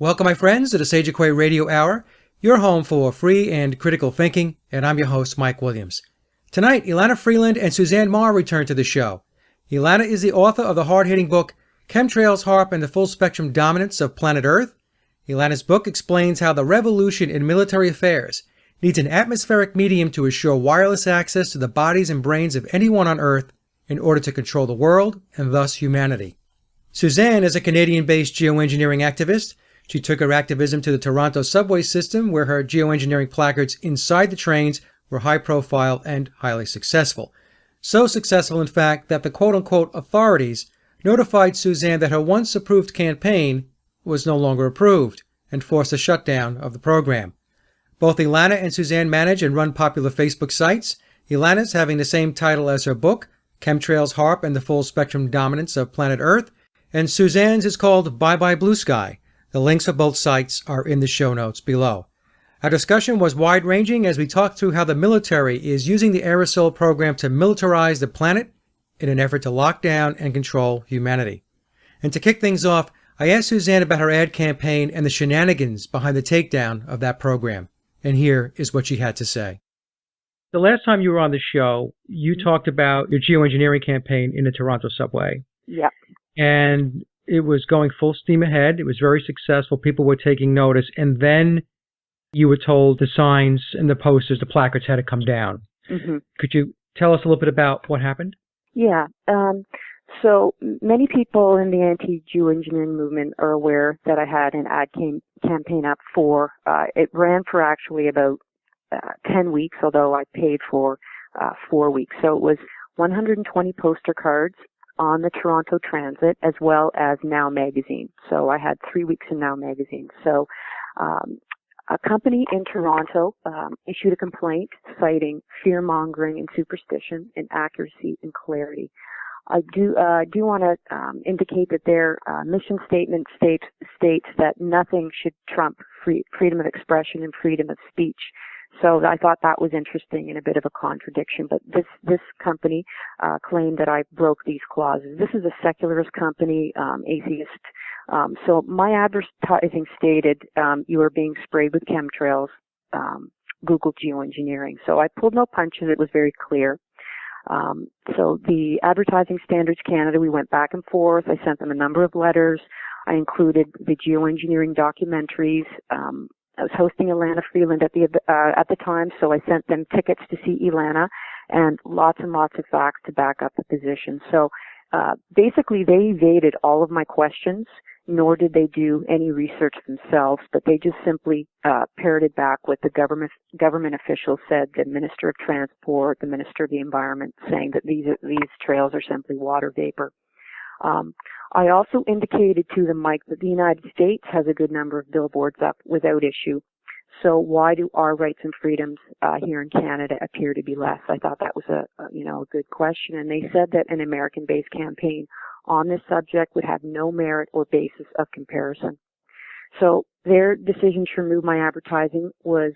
Welcome, my friends, to the Sage of Quay Radio Hour, your home for free and critical thinking, and I'm your host, Mike Williams. Tonight, Elana Freeland and Suzanne Maher return to the show. Elana is the author of the hard-hitting book, Chemtrails, HAARP, and the Full-Spectrum Dominance of Planet Earth. Elana's book explains how the revolution in military affairs needs an atmospheric medium to assure wireless access to the bodies and brains of anyone on Earth in order to control the world and thus humanity. Suzanne is a Canadian-based geoengineering activist. She took her activism to the Toronto subway system, where her geoengineering placards inside the trains were high-profile and highly successful. So successful, in fact, that the quote-unquote authorities notified Suzanne that her once-approved campaign was no longer approved and forced a shutdown of the program. Both Elana and Suzanne manage and run popular Facebook sites, Elana's having the same title as her book, Chemtrails, HAARP, and the Full-Spectrum Dominance of Planet Earth, and Suzanne's is called Bye Bye Blue Sky. The links for both sites are in the show notes below. Our discussion was wide-ranging as we talked through how the military is using the Aerosol program to militarize the planet in an effort to lock down and control humanity. And to kick things off, I asked Suzanne about her ad campaign and the shenanigans behind the takedown of that program. And here is what she had to say. The last time you were on the show, you talked about your geoengineering campaign in the Toronto subway. Yep. And it was going full steam ahead. It was very successful. People were taking notice. And then you were told the signs and the posters, the placards had to come down. Mm-hmm. Could you tell us a little bit about what happened? Yeah. So many people in the anti-geoengineering movement are aware that I had an ad campaign up for, it ran for actually about 10 weeks, although I paid for 4 weeks. So it was 120 poster cards on the Toronto Transit, as well as Now Magazine. So I had 3 weeks in Now Magazine. So a company in Toronto issued a complaint citing fear-mongering and superstition, inaccuracy and clarity. I do want to indicate that their mission statement states that nothing should trump freedom of expression and freedom of speech. So I thought that was interesting and a bit of a contradiction. But this company claimed that I broke these clauses. This is a secularist company, atheist. So my advertising stated, you are being sprayed with chemtrails, Google geoengineering. So I pulled no punches. It was very clear. So the Advertising Standards Canada, we went back and forth. I sent them a number of letters. I included the geoengineering documentaries. I was hosting Elana Freeland at the time, so I sent them tickets to see Elana and lots of facts to back up the position. So basically, they evaded all of my questions, nor did they do any research themselves, but they just simply parroted back what the government officials said, the Minister of Transport, the Minister of the Environment, saying that these trails are simply water vapor. I also indicated to them, Mike, that the United States has a good number of billboards up without issue. So why do our rights and freedoms here in Canada appear to be less? I thought that was a good question. And they said that an American-based campaign on this subject would have no merit or basis of comparison. So their decision to remove my advertising was,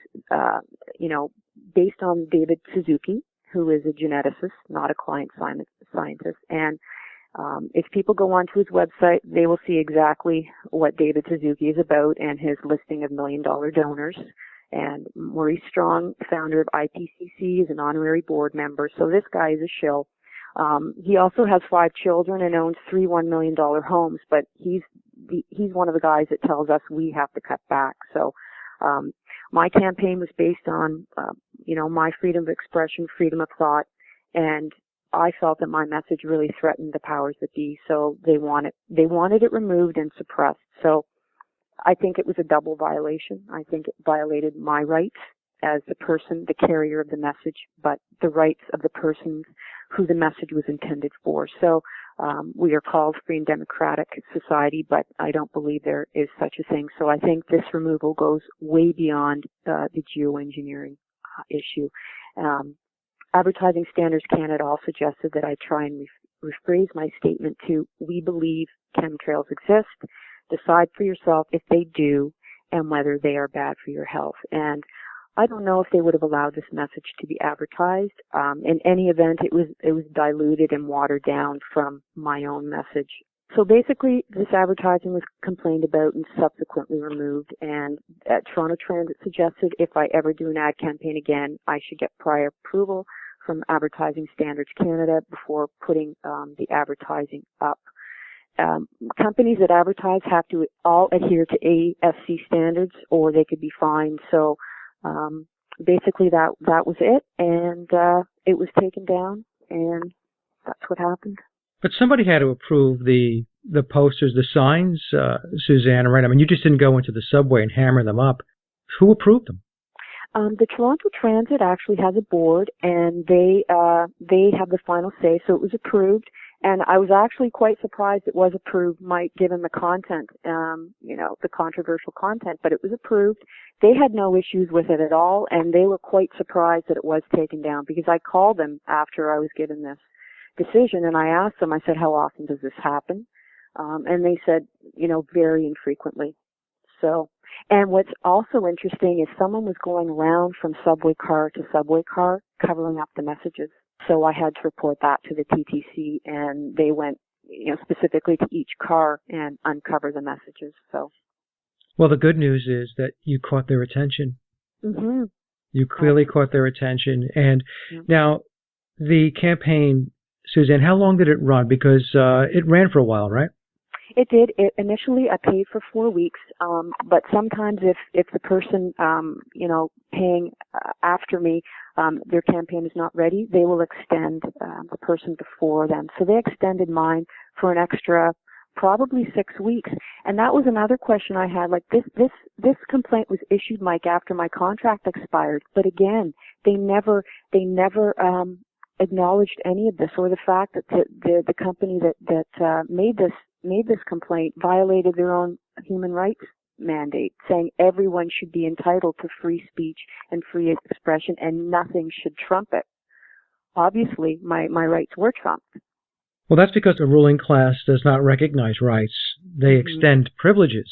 based on David Suzuki, who is a geneticist, not a client scientist. And if people go onto his website, they will see exactly what David Suzuki is about and his listing of $1 million donors. And Maurice Strong, founder of IPCC, is an honorary board member. So this guy is a shill. He also has 5 children and owns 3 $1 million homes, but he's one of the guys that tells us we have to cut back. So my campaign was based on, my freedom of expression, freedom of thought, and I felt that my message really threatened the powers that be, so they wanted it removed and suppressed. So I think it was a double violation. I think it violated my rights as the person, the carrier of the message, but the rights of the person who the message was intended for. So we are called Free and Democratic Society, but I don't believe there is such a thing. So I think this removal goes way beyond the geoengineering issue. Advertising Standards Canada also suggested that I try and rephrase my statement to, we believe chemtrails exist. Decide for yourself if they do and whether they are bad for your health. And I don't know if they would have allowed this message to be advertised. In any event, it was diluted and watered down from my own message. So basically, this advertising was complained about and subsequently removed, and Toronto Transit suggested if I ever do an ad campaign again, I should get prior approval from Advertising Standards Canada before putting the advertising up. Companies that advertise have to all adhere to ASC standards or they could be fined. So basically that was it, and it was taken down, and that's what happened. But somebody had to approve the posters, the signs, Suzanne, right? I mean, you just didn't go into the subway and hammer them up. Who approved them? The Toronto Transit actually has a board, and they have the final say, so it was approved. And I was actually quite surprised it was approved, given the content, the controversial content, but it was approved. They had no issues with it at all, and they were quite surprised that it was taken down, because I called them after I was given this decision, and I asked them, I said, how often does this happen? And they said, very infrequently. So, and what's also interesting is someone was going around from subway car to subway car covering up the messages. So I had to report that to the TTC, and they went, specifically to each car and uncover the messages. So, well, the good news is that you caught their attention. Mm-hmm. You clearly caught their attention. And now, the campaign, Suzanne, how long did it run? Because it ran for a while, right? It did. Initially, I paid for 4 weeks, but sometimes if the person, paying after me, their campaign is not ready, they will extend the person before them. So they extended mine for an extra probably 6 weeks. And that was another question I had. Like this complaint was issued, Mike, after my contract expired. But again, they never acknowledged any of this, or the fact that the company that made this complaint violated their own human rights mandate, saying everyone should be entitled to free speech and free expression and nothing should trump it. Obviously, my rights were trumped. Well, that's because the ruling class does not recognize rights. They extend privileges,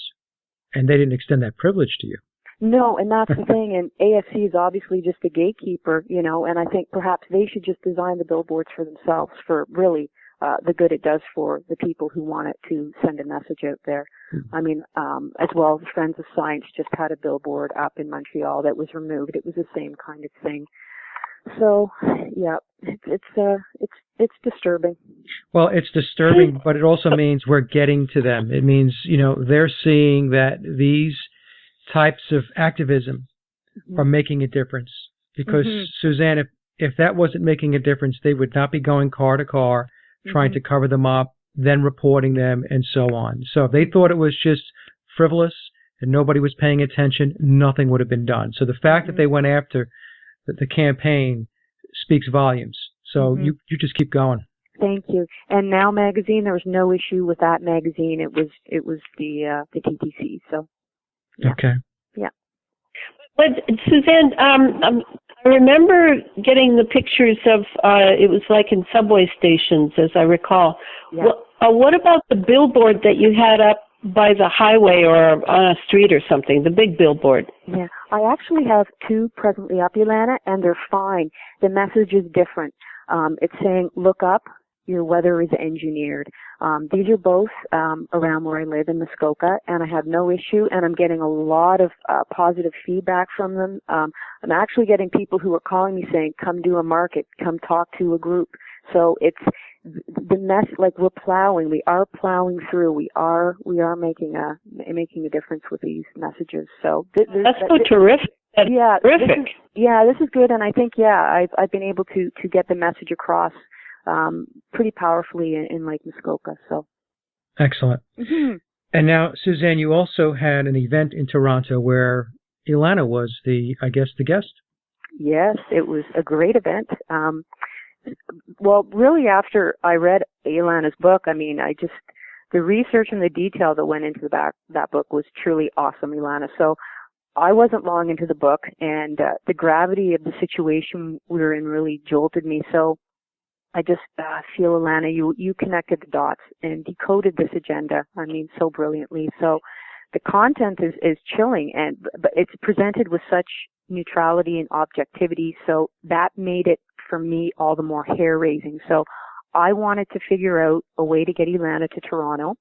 and they didn't extend that privilege to you. No, and that's the thing, and AFC is obviously just a gatekeeper, and I think perhaps they should just design the billboards for themselves for really the good it does for the people who want it to send a message out there. I mean, as well, Friends of Science just had a billboard up in Montreal that was removed. It was the same kind of thing. So, yeah, it's disturbing. Well, it's disturbing, but it also means we're getting to them. It means, they're seeing that these types of activism are making a difference. Because, Suzanne, if that wasn't making a difference, they would not be going car to car, trying to cover them up, then reporting them, and so on. So if they thought it was just frivolous and nobody was paying attention, nothing would have been done. So the fact that they went after the campaign speaks volumes. So you just keep going. Thank you. And Now Magazine, there was no issue with that magazine. It was the TTC. So yeah. Okay. Yeah. But Suzanne, I remember getting the pictures of it was like in subway stations, as I recall. Yeah. What about the billboard that you had up by the highway or on a street or something, the big billboard? Yeah, I actually have 2 presently up, Elana, and they're fine. The message is different. It's saying, look up, your weather is engineered. These are both around where I live in Muskoka, and I have no issue, and I'm getting a lot of positive feedback from them. I'm actually getting people who are calling me saying, come do a market, come talk to a group. So it's the mess, like we are plowing through, we are making a difference with these messages. So that's so terrific. That's terrific. This is good, and I think I've been able to get the message across pretty powerfully in Lake Muskoka. So excellent. And now, Suzanne, you also had an event in Toronto where Elana was the guest. Yes, it was a great event. Well, really, after I read Elana's book, I mean, the research and the detail that went into that book was truly awesome, Elana. So I wasn't long into the book, and the gravity of the situation we were in really jolted me. So I just feel, Elana, you connected the dots and decoded this agenda, I mean, so brilliantly. So the content is chilling, but it's presented with such neutrality and objectivity, so that made it, for me, all the more hair-raising. So I wanted to figure out a way to get Elana to Toronto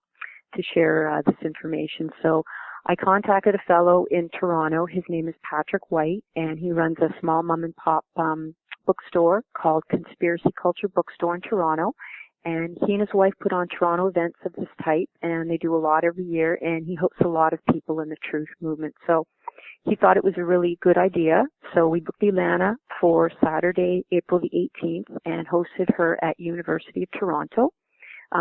to share this information. So I contacted a fellow in Toronto. His name is Patrick White, and he runs a small mom and pop bookstore called Conspiracy Culture Bookstore in Toronto. And he and his wife put on Toronto events of this type, and they do a lot every year, and he hooks a lot of people in the truth movement. So he thought it was a really good idea. So we booked Elana for Saturday, April the 18th, and hosted her at University of Toronto,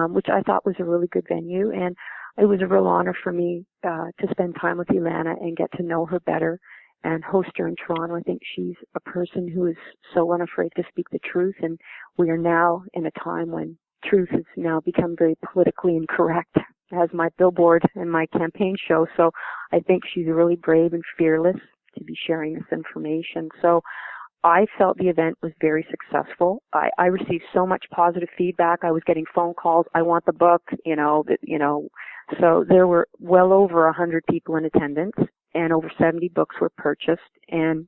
which I thought was a really good venue. And it was a real honor for me to spend time with Elana and get to know her better and host her in Toronto. I think she's a person who is so unafraid to speak the truth, and we are now in a time when truth has now become very politically incorrect, as my billboard and my campaign show. So I think she's really brave and fearless to be sharing this information. So I felt the event was very successful. I received so much positive feedback. I was getting phone calls. I want the book, So there were well over 100 people in attendance, and over 70 books were purchased. And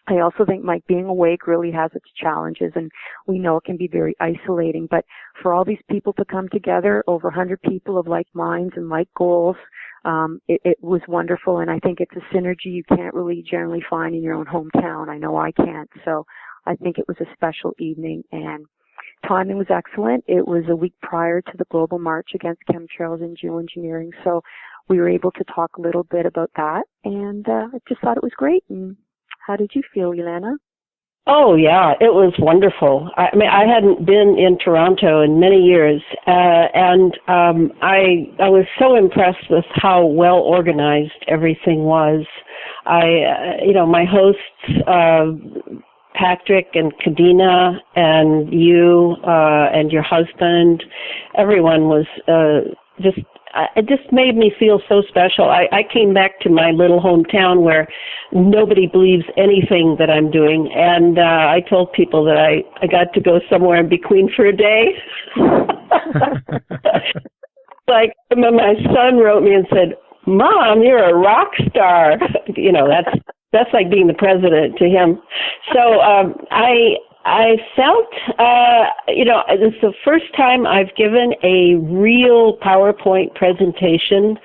I also think, Mike, being awake really has its challenges, and we know it can be very isolating. But for all these people to come together, over 100 people of like minds and like goals, it was wonderful. And I think it's a synergy you can't really generally find in your own hometown. I know I can't. So I think it was a special evening, and timing was excellent. It was a week prior to the global march against chemtrails and geoengineering. So we were able to talk a little bit about that, and I just thought it was great. And how did you feel, Elana? Oh, yeah, it was wonderful. I mean, I hadn't been in Toronto in many years, and I was so impressed with how well organized everything was. My hosts, Patrick and Kadena and you and your husband, everyone was it just made me feel so special. I came back to my little hometown where nobody believes anything that I'm doing, and I told people that I got to go somewhere in between for a day. Like, my son wrote me and said, "Mom, you're a rock star." That's like being the president to him. So I felt, it's the first time I've given a real PowerPoint presentation,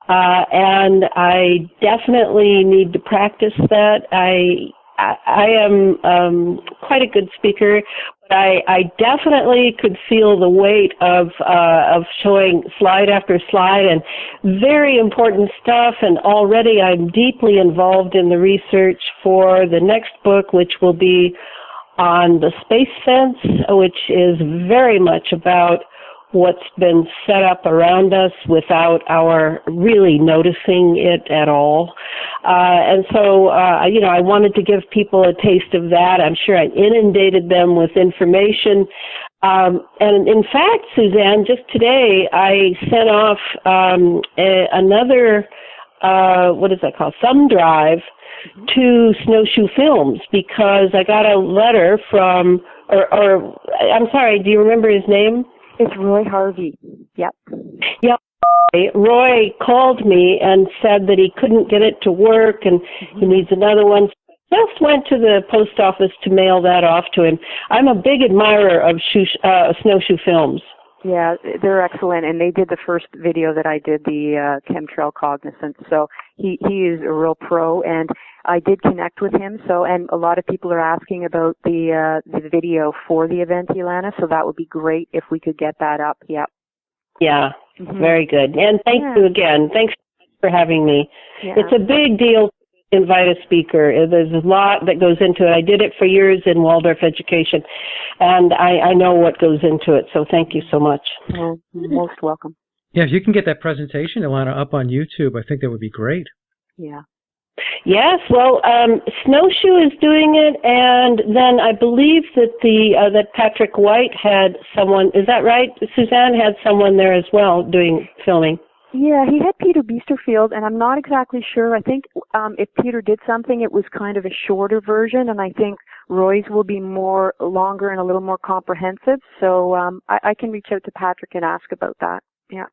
and I definitely need to practice that. I am quite a good speaker, but I definitely could feel the weight of showing slide after slide, and very important stuff. And already I'm deeply involved in the research for the next book, which will be on the space fence, which is very much about what's been set up around us without our really noticing it at all. And so, I wanted to give people a taste of that. I'm sure I inundated them with information. And in fact, Suzanne, just today I sent off another, what is that called, thumb drive to Snowshoe Films, because I got a letter from, or I'm sorry, do you remember his name? It's Roy Harvey. Yep. Yeah. Roy called me and said that he couldn't get it to work and he needs another one. Just went to the post office to mail that off to him. I'm a big admirer of Snowshoe Films. Yeah, they're excellent, and they did the first video that I did, the chemtrail cognizance. So he is a real pro, and I did connect with him. So, and a lot of people are asking about the video for the event, Elana. So that would be great if we could get that up. Yep. Yeah, very good. And thank you again. Thanks for having me. Yeah. It's a big deal to invite a speaker. There's a lot that goes into it. I did it for years in Waldorf education, and I know what goes into it. So thank you so much. Well, most welcome. Yeah, if you can get that presentation, Elana, up on YouTube, I think that would be great. Yeah. Yes, well, Snowshoe is doing it, and then I believe that that Patrick White had someone. Is that right? Suzanne had someone there as well doing filming. Yeah, he had Peter Beesterfield, and I'm not exactly sure. I think if Peter did something, it was kind of a shorter version, and I think Roy's will be more longer and a little more comprehensive. So I can reach out to Patrick and ask about that. Yeah.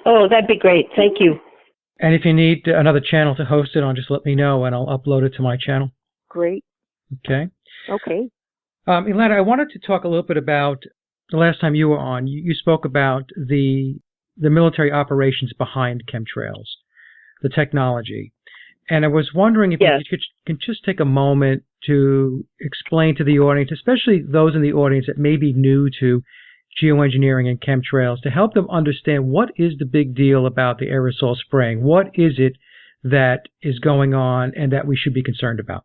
Oh, that'd be great. Thank you. And if you need another channel to host it on, just let me know, and I'll upload it to my channel. Great. Okay. Okay. Elana, I wanted to talk a little bit about the last time you were on, you spoke about the military operations behind chemtrails, the technology. And I was wondering if Yes. you can just take a moment to explain to the audience, especially those in the audience that may be new to geoengineering and chemtrails, to help them understand what is the big deal about the aerosol spraying. What is it that is going on and that we should be concerned about?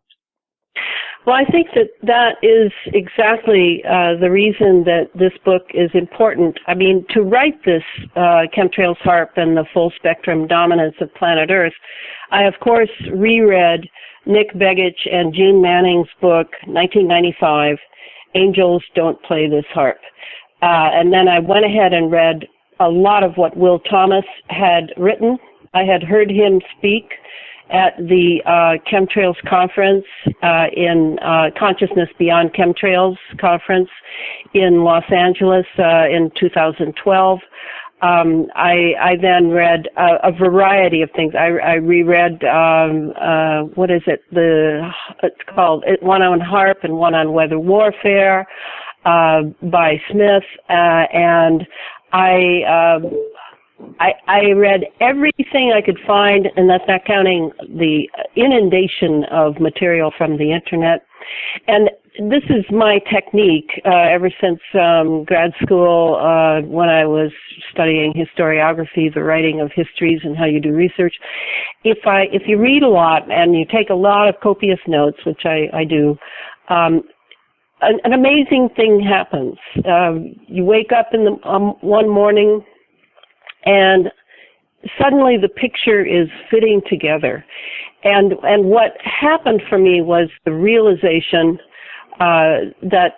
Well, I think that is exactly the reason that this book is important. I mean, to write this Chemtrails, HAARP, and the Full Spectrum Dominance of Planet Earth, I, of course, reread Nick Begich and Gene Manning's book, 1995, Angels Don't Play This HAARP. And then I went ahead and read a lot of what Will Thomas had written. I had heard him speak at the Chemtrails conference in Consciousness Beyond Chemtrails conference in Los Angeles in 2012. I then read a variety of things. I reread, what is it? It's called one on HAARP and one on weather warfare by Smith, and I read everything I could find, and that's not counting the inundation of material from the internet. And this is my technique ever since grad school, when I was studying historiography, the writing of histories and how you do research. If you read a lot and you take a lot of copious notes, which I do, an amazing thing happens. You wake up in the one morning, and suddenly the picture is fitting together. And what happened for me was the realization that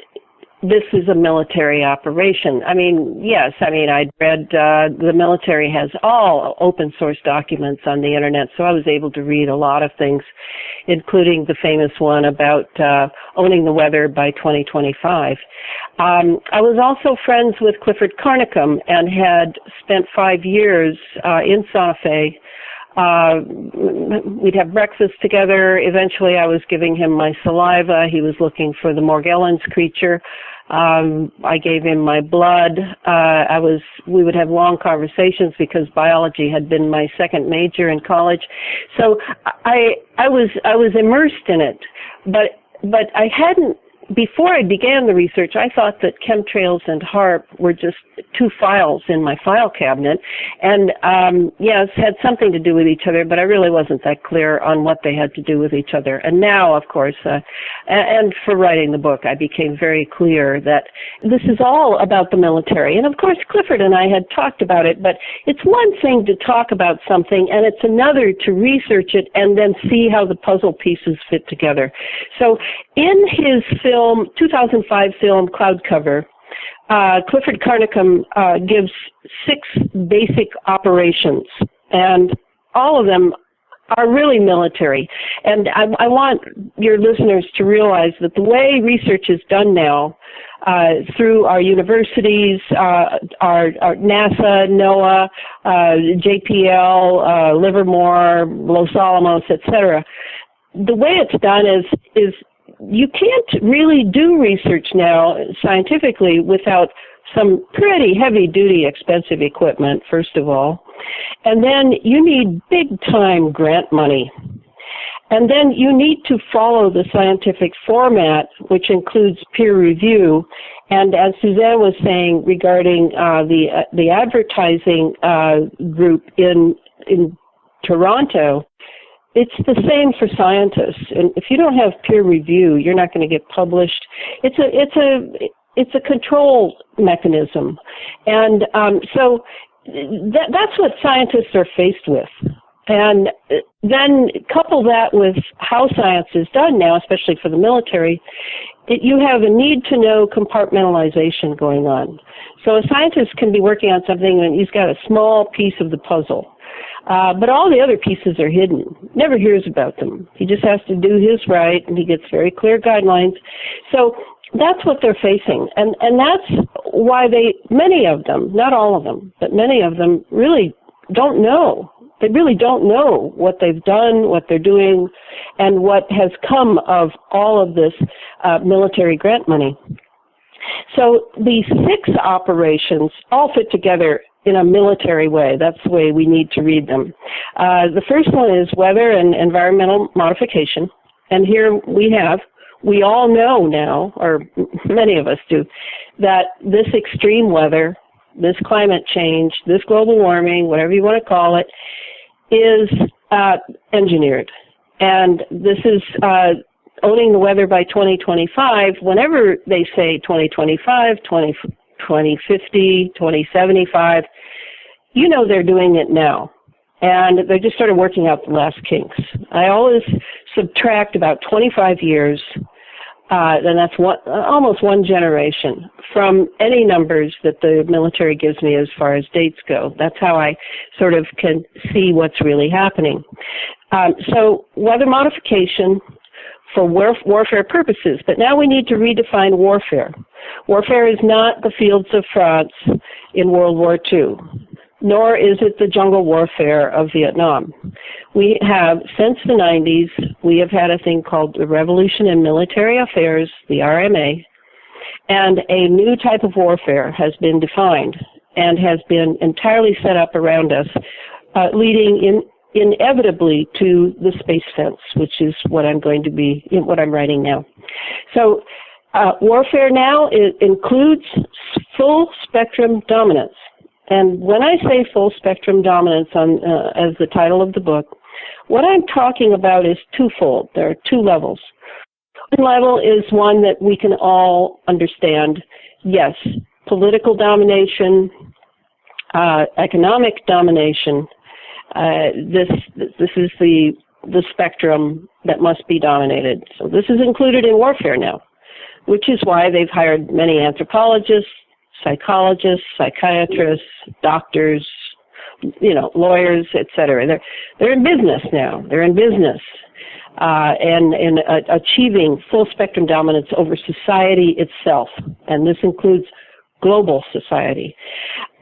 this is a military operation. I mean, yes, I'd read the military has all open source documents on the internet, so I was able to read a lot of things, including the famous one about owning the weather by 2025. I was also friends with Clifford Carnicom and had spent 5 years in Santa Fe. We'd have breakfast together. Eventually I was giving him my saliva. He was looking for the Morgellons creature. I gave him my blood. We would have long conversations because biology had been my second major in college. So I was immersed in it, but I hadn't. Before I began the research, I thought that chemtrails and HAARP were just two files in my file cabinet, and yes, had something to do with each other, but I really wasn't that clear on what they had to do with each other. And now, of course, and for writing the book, I became very clear that this is all about the military. And of course, Clifford and I had talked about it, but it's one thing to talk about something, and it's another to research it and then see how the puzzle pieces fit together. So in his 2005 film Cloud Cover, Clifford Carnicom gives 6 basic operations, and all of them are really military. And I want your listeners to realize that the way research is done now through our universities, our NASA, NOAA, JPL, Livermore, Los Alamos, etc., the way it's done is you can't really do research now scientifically without some pretty heavy-duty expensive equipment, first of all. And then you need big-time grant money. And then you need to follow the scientific format, which includes peer review. And as Suzanne was saying regarding the advertising group in Toronto, it's the same for scientists. And if you don't have peer review, you're not going to get published. It's a control mechanism. And so that's what scientists are faced with. And then couple that with how science is done now, especially for the military, you have a need-to-know compartmentalization going on. So a scientist can be working on something and he's got a small piece of the puzzle. But all the other pieces are hidden. Never hears about them. He just has to do his right, and he gets very clear guidelines. So that's what they're facing. And that's why many of them, not all of them, but many of them really don't know. They really don't know what they've done, what they're doing, and what has come of all of this military grant money. So these 6 operations all fit together in a military way. That's the way we need to read them. The first one is weather and environmental modification. And here we all know now, or many of us do, that this extreme weather, this climate change, this global warming, whatever you want to call it, is engineered. And this is owning the weather by 2025. Whenever they say 2025, 2050, 2075, you know they're doing it now. And they just started working out the last kinks. I always subtract about 25 years, and that's almost one generation, from any numbers that the military gives me as far as dates go. That's how I sort of can see what's really happening. So weather modification for warfare purposes, but now we need to redefine warfare. Warfare is not the fields of France in World War II, nor is it the jungle warfare of Vietnam. We have, since the 90s, we have had a thing called the Revolution in Military Affairs, the RMA, and a new type of warfare has been defined and has been entirely set up around us, leading inevitably to the space fence, which is what I'm writing now. So warfare now includes full spectrum dominance. And when I say full spectrum dominance as the title of the book, what I'm talking about is twofold. There are 2 levels. One level is one that we can all understand. Yes, political domination, economic domination. This is the spectrum that must be dominated. So this is included in warfare now, which is why they've hired many anthropologists, psychologists, psychiatrists, doctors, lawyers, etc. They're in business now. They're in business and achieving full spectrum dominance over society itself, and this includes global society.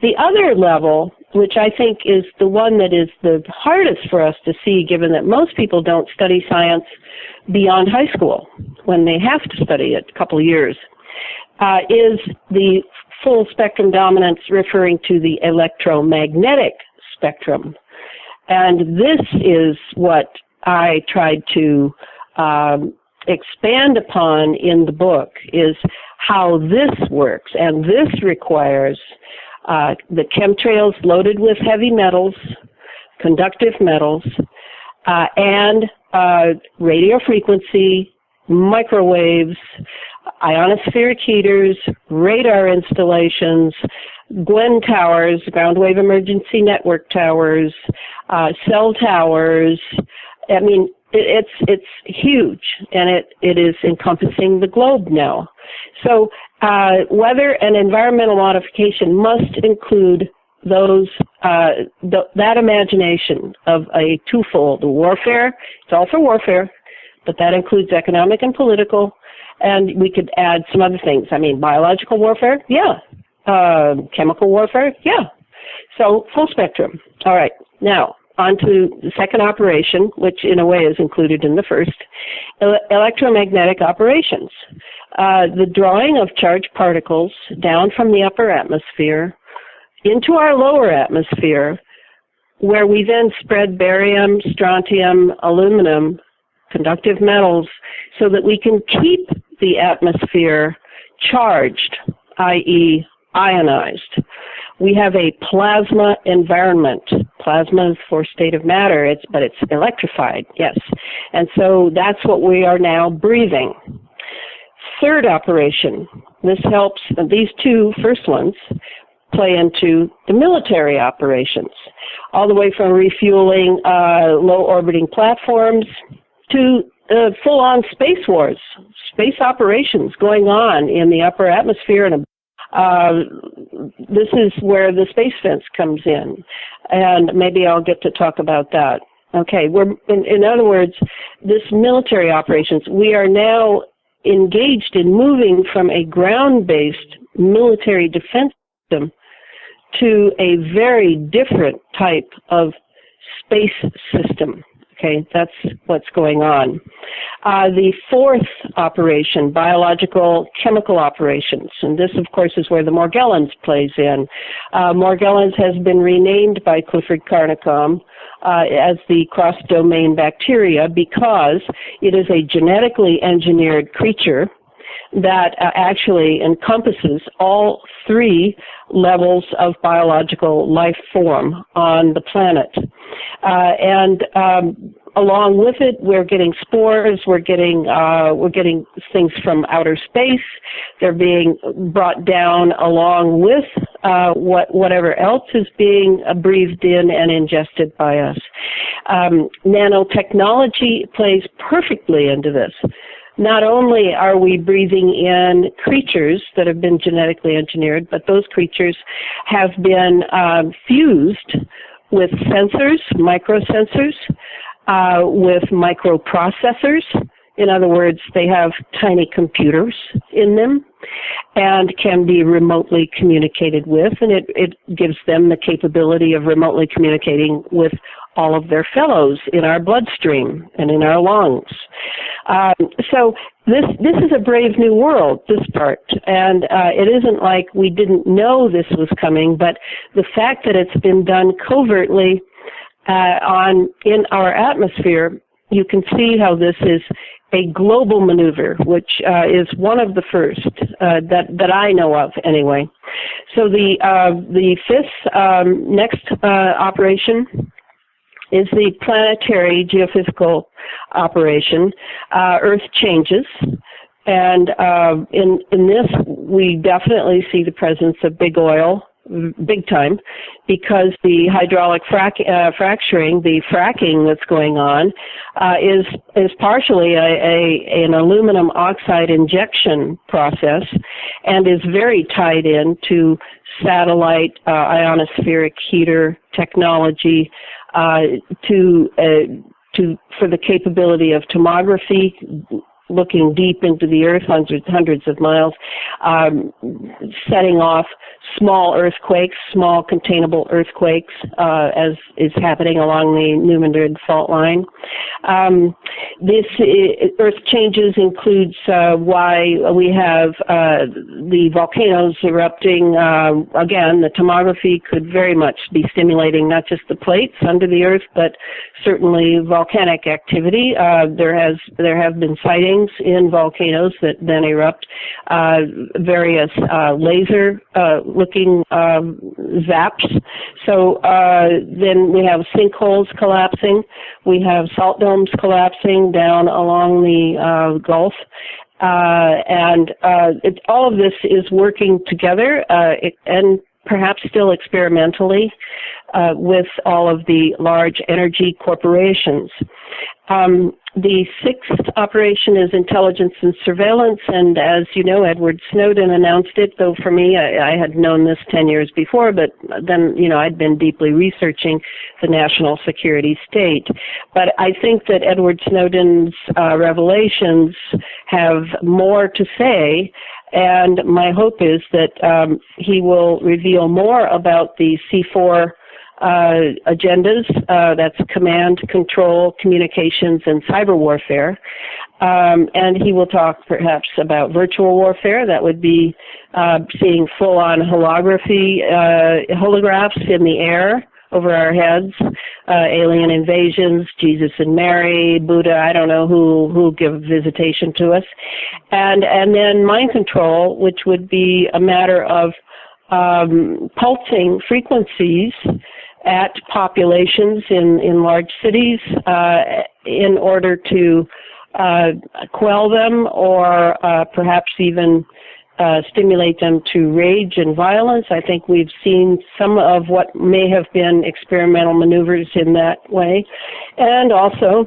The other level, which I think is the one that is the hardest for us to see, given that most people don't study science beyond high school when they have to study it a couple of years, is the full spectrum dominance referring to the electromagnetic spectrum. And this is what I tried to expand upon in the book, is how this works. And this requires the chemtrails loaded with heavy metals, conductive metals, and radio frequency, microwaves, ionospheric heaters, radar installations, GWEN towers, ground wave emergency network towers, cell towers. I mean, it's huge, and it is encompassing the globe now. So weather and environmental modification must include those that imagination of a twofold warfare. It's all for warfare, but that includes economic and political, and we could add some other things. I mean, biological warfare, yeah. Chemical warfare, yeah. So full spectrum. All right, now on to the second operation, which in a way is included in the first, electromagnetic operations. The drawing of charged particles down from the upper atmosphere into our lower atmosphere, where we then spread barium, strontium, aluminum, conductive metals, so that we can keep the atmosphere charged, i.e. ionized. We have a plasma environment. Plasma is for state of matter, but it's electrified, yes. And so that's what we are now breathing. Third operation, this helps, these 2 first ones play into the military operations, all the way from refueling low orbiting platforms to full-on space wars, space operations going on in the upper atmosphere. And this is where the space fence comes in, and maybe I'll get to talk about that. Okay, in other words, this military operations, we are now engaged in moving from a ground-based military defense system to a very different type of space system. Okay, okay, that's what's going on. The fourth operation, biological chemical operations, and this, of course, is where the Morgellons plays in. Morgellons has been renamed by Clifford Carnicom as the cross-domain bacteria because it is a genetically engineered creature that actually encompasses all three levels of biological life form on the planet. Along with it, we're getting spores, we're getting things from outer space. They're being brought down along with whatever else is being breathed in and ingested by us. Nanotechnology plays perfectly into this. Not only are we breathing in creatures that have been genetically engineered, but those creatures have been fused with sensors, microsensors, with microprocessors. In other words, they have tiny computers in them and can be remotely communicated with, and it gives them the capability of remotely communicating with all of their fellows in our bloodstream and in our lungs. So this is a brave new world, this part, and it isn't like we didn't know this was coming, but the fact that it's been done covertly in our atmosphere, you can see how this is a global maneuver, which is one of the first that I know of, anyway. So the fifth next operation is the planetary geophysical operation. Earth changes, and in this we definitely see the presence of big oil, big time, because the hydraulic fracturing, the fracking that's going on, is partially an aluminum oxide injection process, and is very tied in to satellite ionospheric heater technology for the capability of tomography, looking deep into the earth, hundreds of miles, setting off small earthquakes, small containable earthquakes, as is happening along the Newman fault line. This earth changes includes why we have the volcanoes erupting. Again, the tomography could very much be stimulating not just the plates under the earth, but certainly volcanic activity. There have been sightings in volcanoes that then erupt, various laser looking zaps. So then we have sinkholes collapsing, we have salt domes collapsing down along the Gulf, and all of this is working together and perhaps still experimentally with all of the large energy corporations. The sixth operation is intelligence and surveillance, and as you know, Edward Snowden announced it, though for me, I had known this 10 years before, but then, I'd been deeply researching the national security state. But I think that Edward Snowden's revelations have more to say, and my hope is that he will reveal more about the C4 agendas, that's command, control, communications, and cyber warfare. And he will talk perhaps about virtual warfare. That would be seeing full-on holographs in the air over our heads, alien invasions, Jesus and Mary, Buddha, I don't know who give visitation to us. And then mind control, which would be a matter of pulsing frequencies at populations in large cities in order to quell them or perhaps even stimulate them to rage and violence. I think we've seen some of what may have been experimental maneuvers in that way. And also,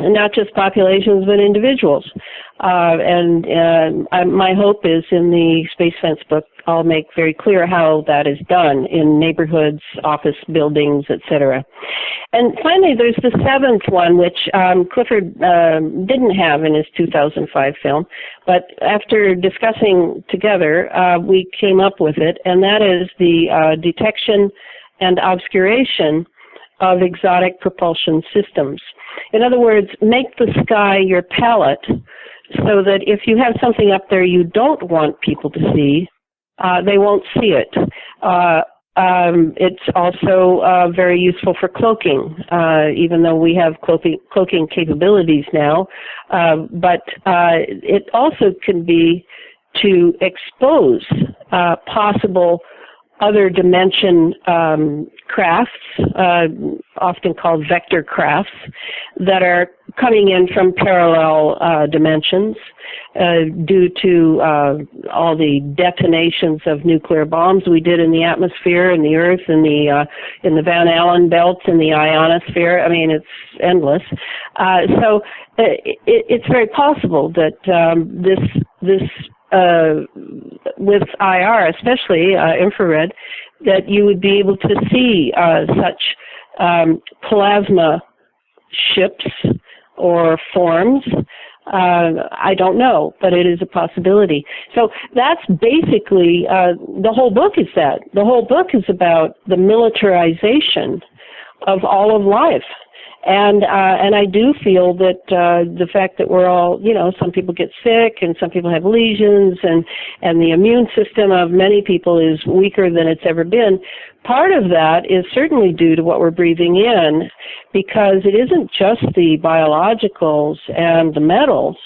not just populations, but individuals. My hope is in the Space Fence book, I'll make very clear how that is done in neighborhoods, office buildings, etc. And finally, there's the seventh one, which Clifford didn't have in his 2005 film, but after discussing together, we came up with it, and that is the detection and obscuration of exotic propulsion systems. In other words, make the sky your palette so that if you have something up there you don't want people to see, they won't see it. It's also very useful for cloaking, even though we have cloaking capabilities now. But it also can be to expose possible other dimension crafts, often called vector crafts, that are coming in from parallel dimensions due to all the detonations of nuclear bombs we did in the atmosphere, in the Earth, in the Van Allen belts, in the ionosphere. I mean, it's endless. So it's very possible that this with IR, especially infrared, that you would be able to see such plasma ships or forms. I don't know, but it is a possibility. So that's basically, the whole book is that. The whole book is about the militarization of all of life. And I do feel that the fact that we're all, some people get sick and some people have lesions and the immune system of many people is weaker than it's ever been, part of that is certainly due to what we're breathing in, because it isn't just the biologicals and the metals.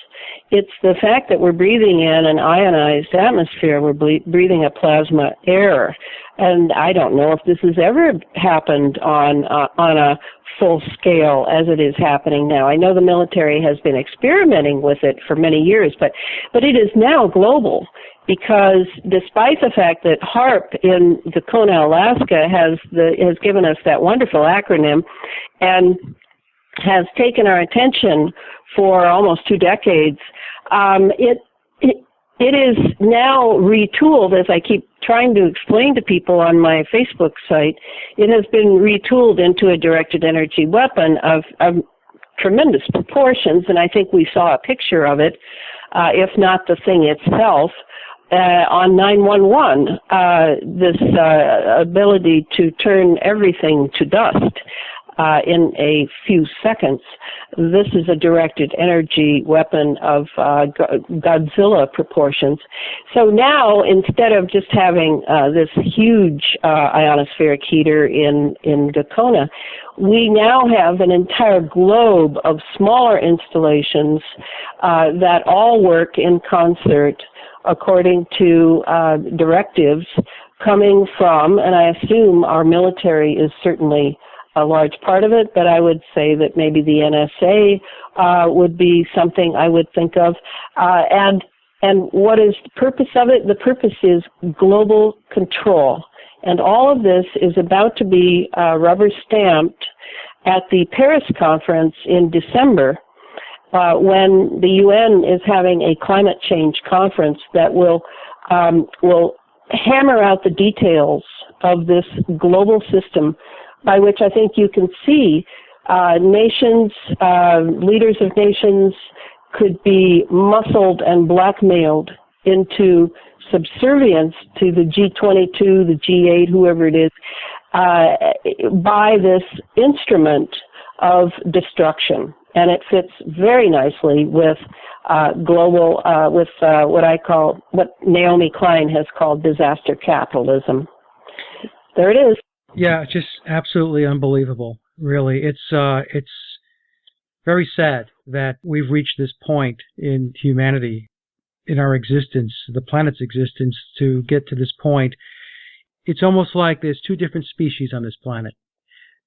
It's the fact that we're breathing in an ionized atmosphere. We're breathing a plasma air. And I don't know if this has ever happened on a full scale as it is happening now. I know the military has been experimenting with it for many years, but it is now global, because despite the fact that HAARP in Dakota, Alaska has given us that wonderful acronym and has taken our attention for almost 2 decades, it is now retooled, as I keep trying to explain to people on my Facebook site. It has been retooled into a directed energy weapon of tremendous proportions, and I think we saw a picture of it, if not the thing itself, on 911, this ability to turn everything to dust in a few seconds. This is a directed energy weapon of Godzilla proportions. So now, instead of just having this huge ionospheric heater in Dakota, we now have an entire globe of smaller installations that all work in concert according to directives coming from, and I assume our military is certainly a large part of it, but I would say that maybe the NSA would be something I would think of. And what is the purpose of it? The purpose is global control. And all of this is about to be rubber stamped at the Paris conference in December, when the UN is having a climate change conference that will hammer out the details of this global system, by which I think you can see nations, leaders of nations could be muscled and blackmailed into subservience to the G22, the G8, whoever it is, by this instrument of destruction. And it fits very nicely with global, with what Naomi Klein has called disaster capitalism. There it is. Yeah, just absolutely unbelievable. Really, it's very sad that we've reached this point in humanity, in our existence, the planet's existence, to get to this point. It's almost like there's 2 different species on this planet.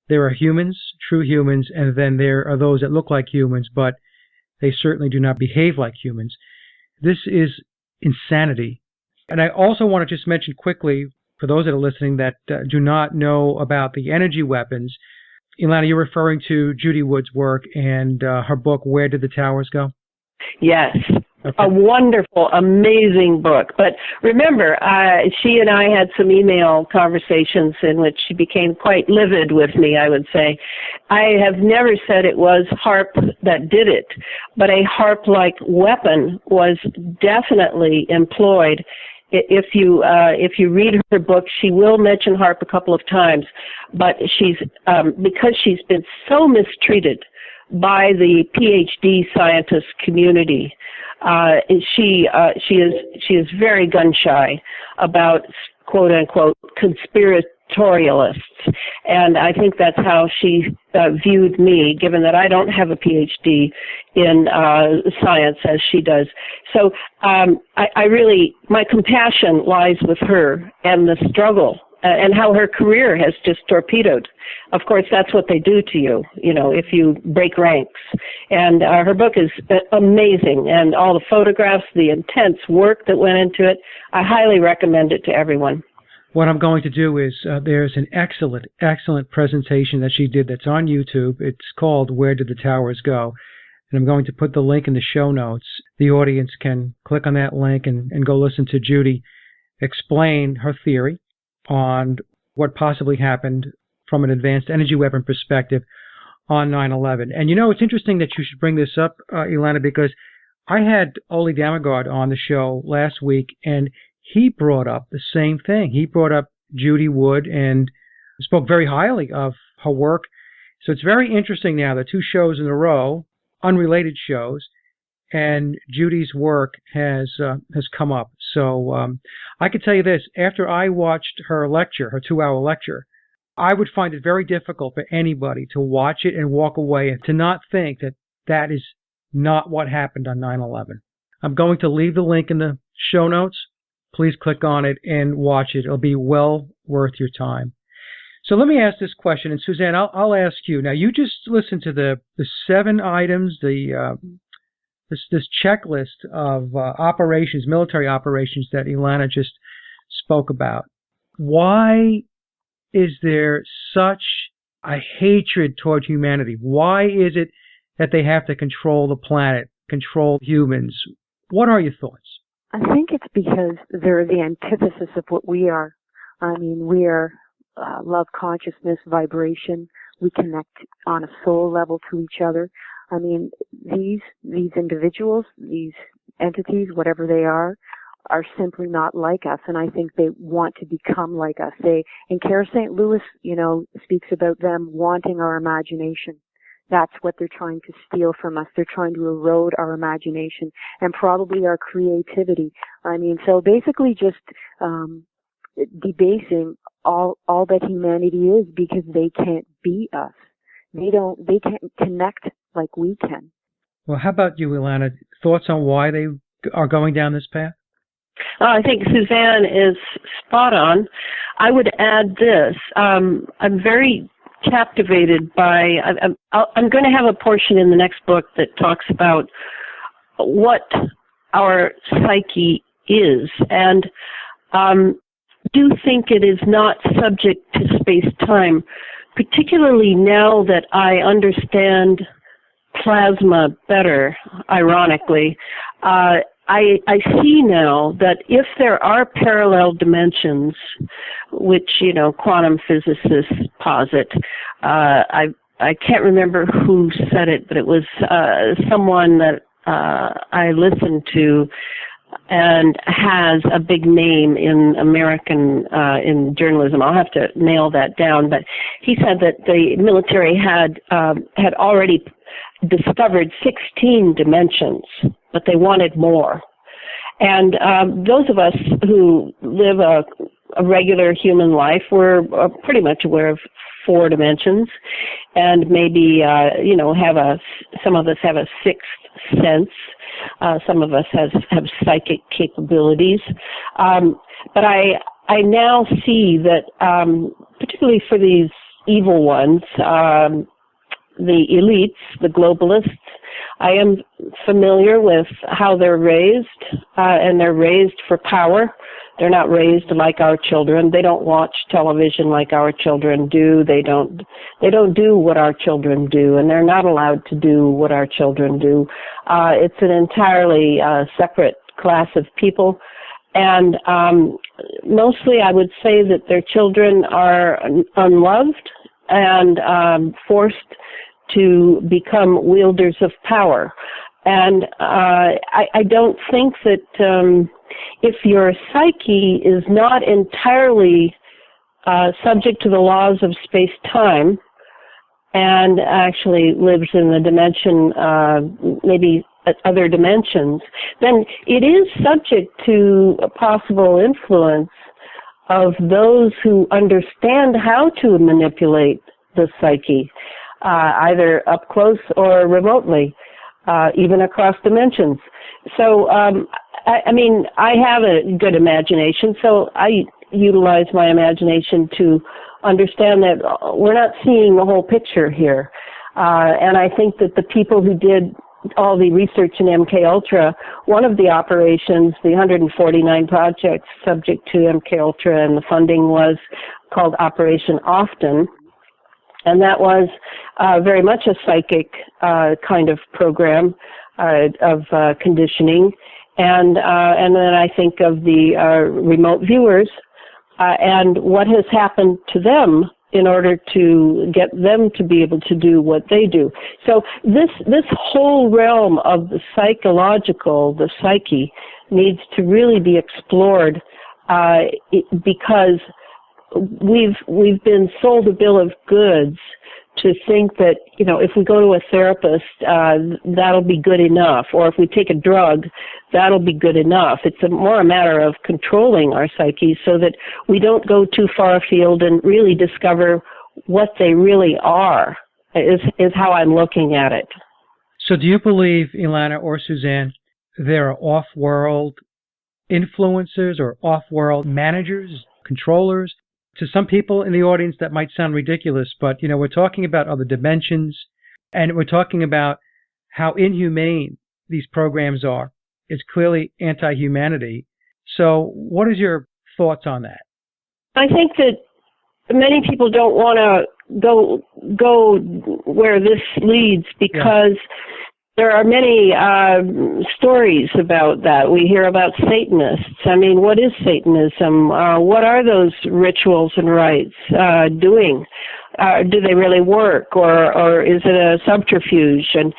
There are humans, true humans, and then there are those that look like humans, but they certainly do not behave like humans. This is insanity. And I also want to just mention quickly, for those that are listening that do not know about the energy weapons, Elana, you're referring to Judy Wood's work and her book, Where Did the Towers Go? Yes. Okay. A wonderful, amazing book. But remember, she and I had some email conversations in which she became quite livid with me, I would say. I have never said it was HAARP that did it, but a HAARP-like weapon was definitely employed if you read her book, she will mention HAARP a couple of times, but she's because she's been so mistreated by the PhD scientist community. She is very gun shy about quote unquote conspiratorialists, and I think that's how she viewed me, given that I don't have a PhD in science as she does. So I really, my compassion lies with her and the struggle and how her career has just torpedoed. Of course, that's what they do to you, if you break ranks. And her book is amazing, and all the photographs, the intense work that went into it, I highly recommend it to everyone. What I'm going to do is there's an excellent presentation that she did that's on YouTube. It's called Where Did the Towers Go? And I'm going to put the link in the show notes. The audience can click on that link and go listen to Judy explain her theory on what possibly happened from an advanced energy weapon perspective on 9/11. And it's interesting that you should bring this up, Elana, because I had Oli Damagard on the show last week, and he brought up the same thing. He brought up Judy Wood and spoke very highly of her work. So it's very interesting now that 2 shows in a row, unrelated shows, and Judy's work has come up. So I could tell you this, after I watched her lecture, her 2-hour lecture, I would find it very difficult for anybody to watch it and walk away and to not think that that is not what happened on 9/11. I'm going to leave the link in the show notes. Please click on it and watch it. It'll be well worth your time. So let me ask this question, and Suzanne, I'll ask you. Now, you just listened to the 7 items, this checklist of operations, military operations that Elana just spoke about. Why is there such a hatred toward humanity? Why is it that they have to control the planet, control humans? What are your thoughts? I think it's because they're the antithesis of what we are. I mean, we are love, consciousness, vibration. We connect on a soul level to each other. I mean, these individuals, these entities, whatever they are simply not like us, and I think they want to become like us. And Kara St. Louis, speaks about them wanting our imagination. That's what they're trying to steal from us. They're trying to erode our imagination and probably our creativity. I mean, so basically just debasing all that humanity is, because they can't be us. They can't connect like we can. Well, how about you, Elana? Thoughts on why they are going down this path? I think Suzanne is spot on. I would add this. I'm very captivated by, I'm going to have a portion in the next book that talks about what our psyche is, and do think it is not subject to space-time, particularly now that I understand plasma better, ironically. I see now that if there are parallel dimensions, which, quantum physicists posit, I can't remember who said it, but it was someone that I listened to and has a big name in American in journalism. I'll have to nail that down, but he said that the military had already discovered 16 dimensions, but they wanted more. And those of us who live a regular human life, we're pretty much aware of 4 dimensions, and maybe some of us have a 6th sense. Some of us have psychic capabilities. But I now see that, particularly for these evil ones, the elites, the globalists, I am familiar with how they're raised, and they're raised for power. They're not raised like our children. They don't watch television like our children do. They don't do what our children do, and they're not allowed to do what our children do. It's an entirely separate class of people, and mostly I would say that their children are unloved and forced to become wielders of power. And I don't think that if your psyche is not entirely subject to the laws of space-time and actually lives in the dimension, maybe other dimensions, then it is subject to a possible influence of those who understand how to manipulate the psyche, either up close or remotely, even across dimensions. So, I mean, I have a good imagination, so I utilize my imagination to understand that we're not seeing the whole picture here. And I think that the people who did all the research in MKUltra, one of the operations, the 149 projects subject to MKUltra and the funding was called Operation Often. And that was very much a psychic kind of program of conditioning. And then I think of the remote viewers and what has happened to them in order to get them to be able to do what they do. So this whole realm of the psychological, the psyche, needs to really be explored because we've been sold a bill of goods to think that, you know, if we go to a therapist, that'll be good enough, or if we take a drug, that'll be good enough. It's more a matter of controlling our psyche so that we don't go too far afield and really discover what they really are, is how I'm looking at it. So do you believe, Elana or Suzanne, there are off-world influencers or off-world managers, controllers? To some people in the audience, that might sound ridiculous, but, you know, we're talking about other dimensions, and we're talking about how inhumane these programs are. It's clearly anti-humanity. So what is your thoughts on that? I think that many people don't want to go where this leads because there are many stories about that. We hear about Satanists. I mean, what is Satanism? What are those rituals and rites doing? Do they really work, or is it a subterfuge? And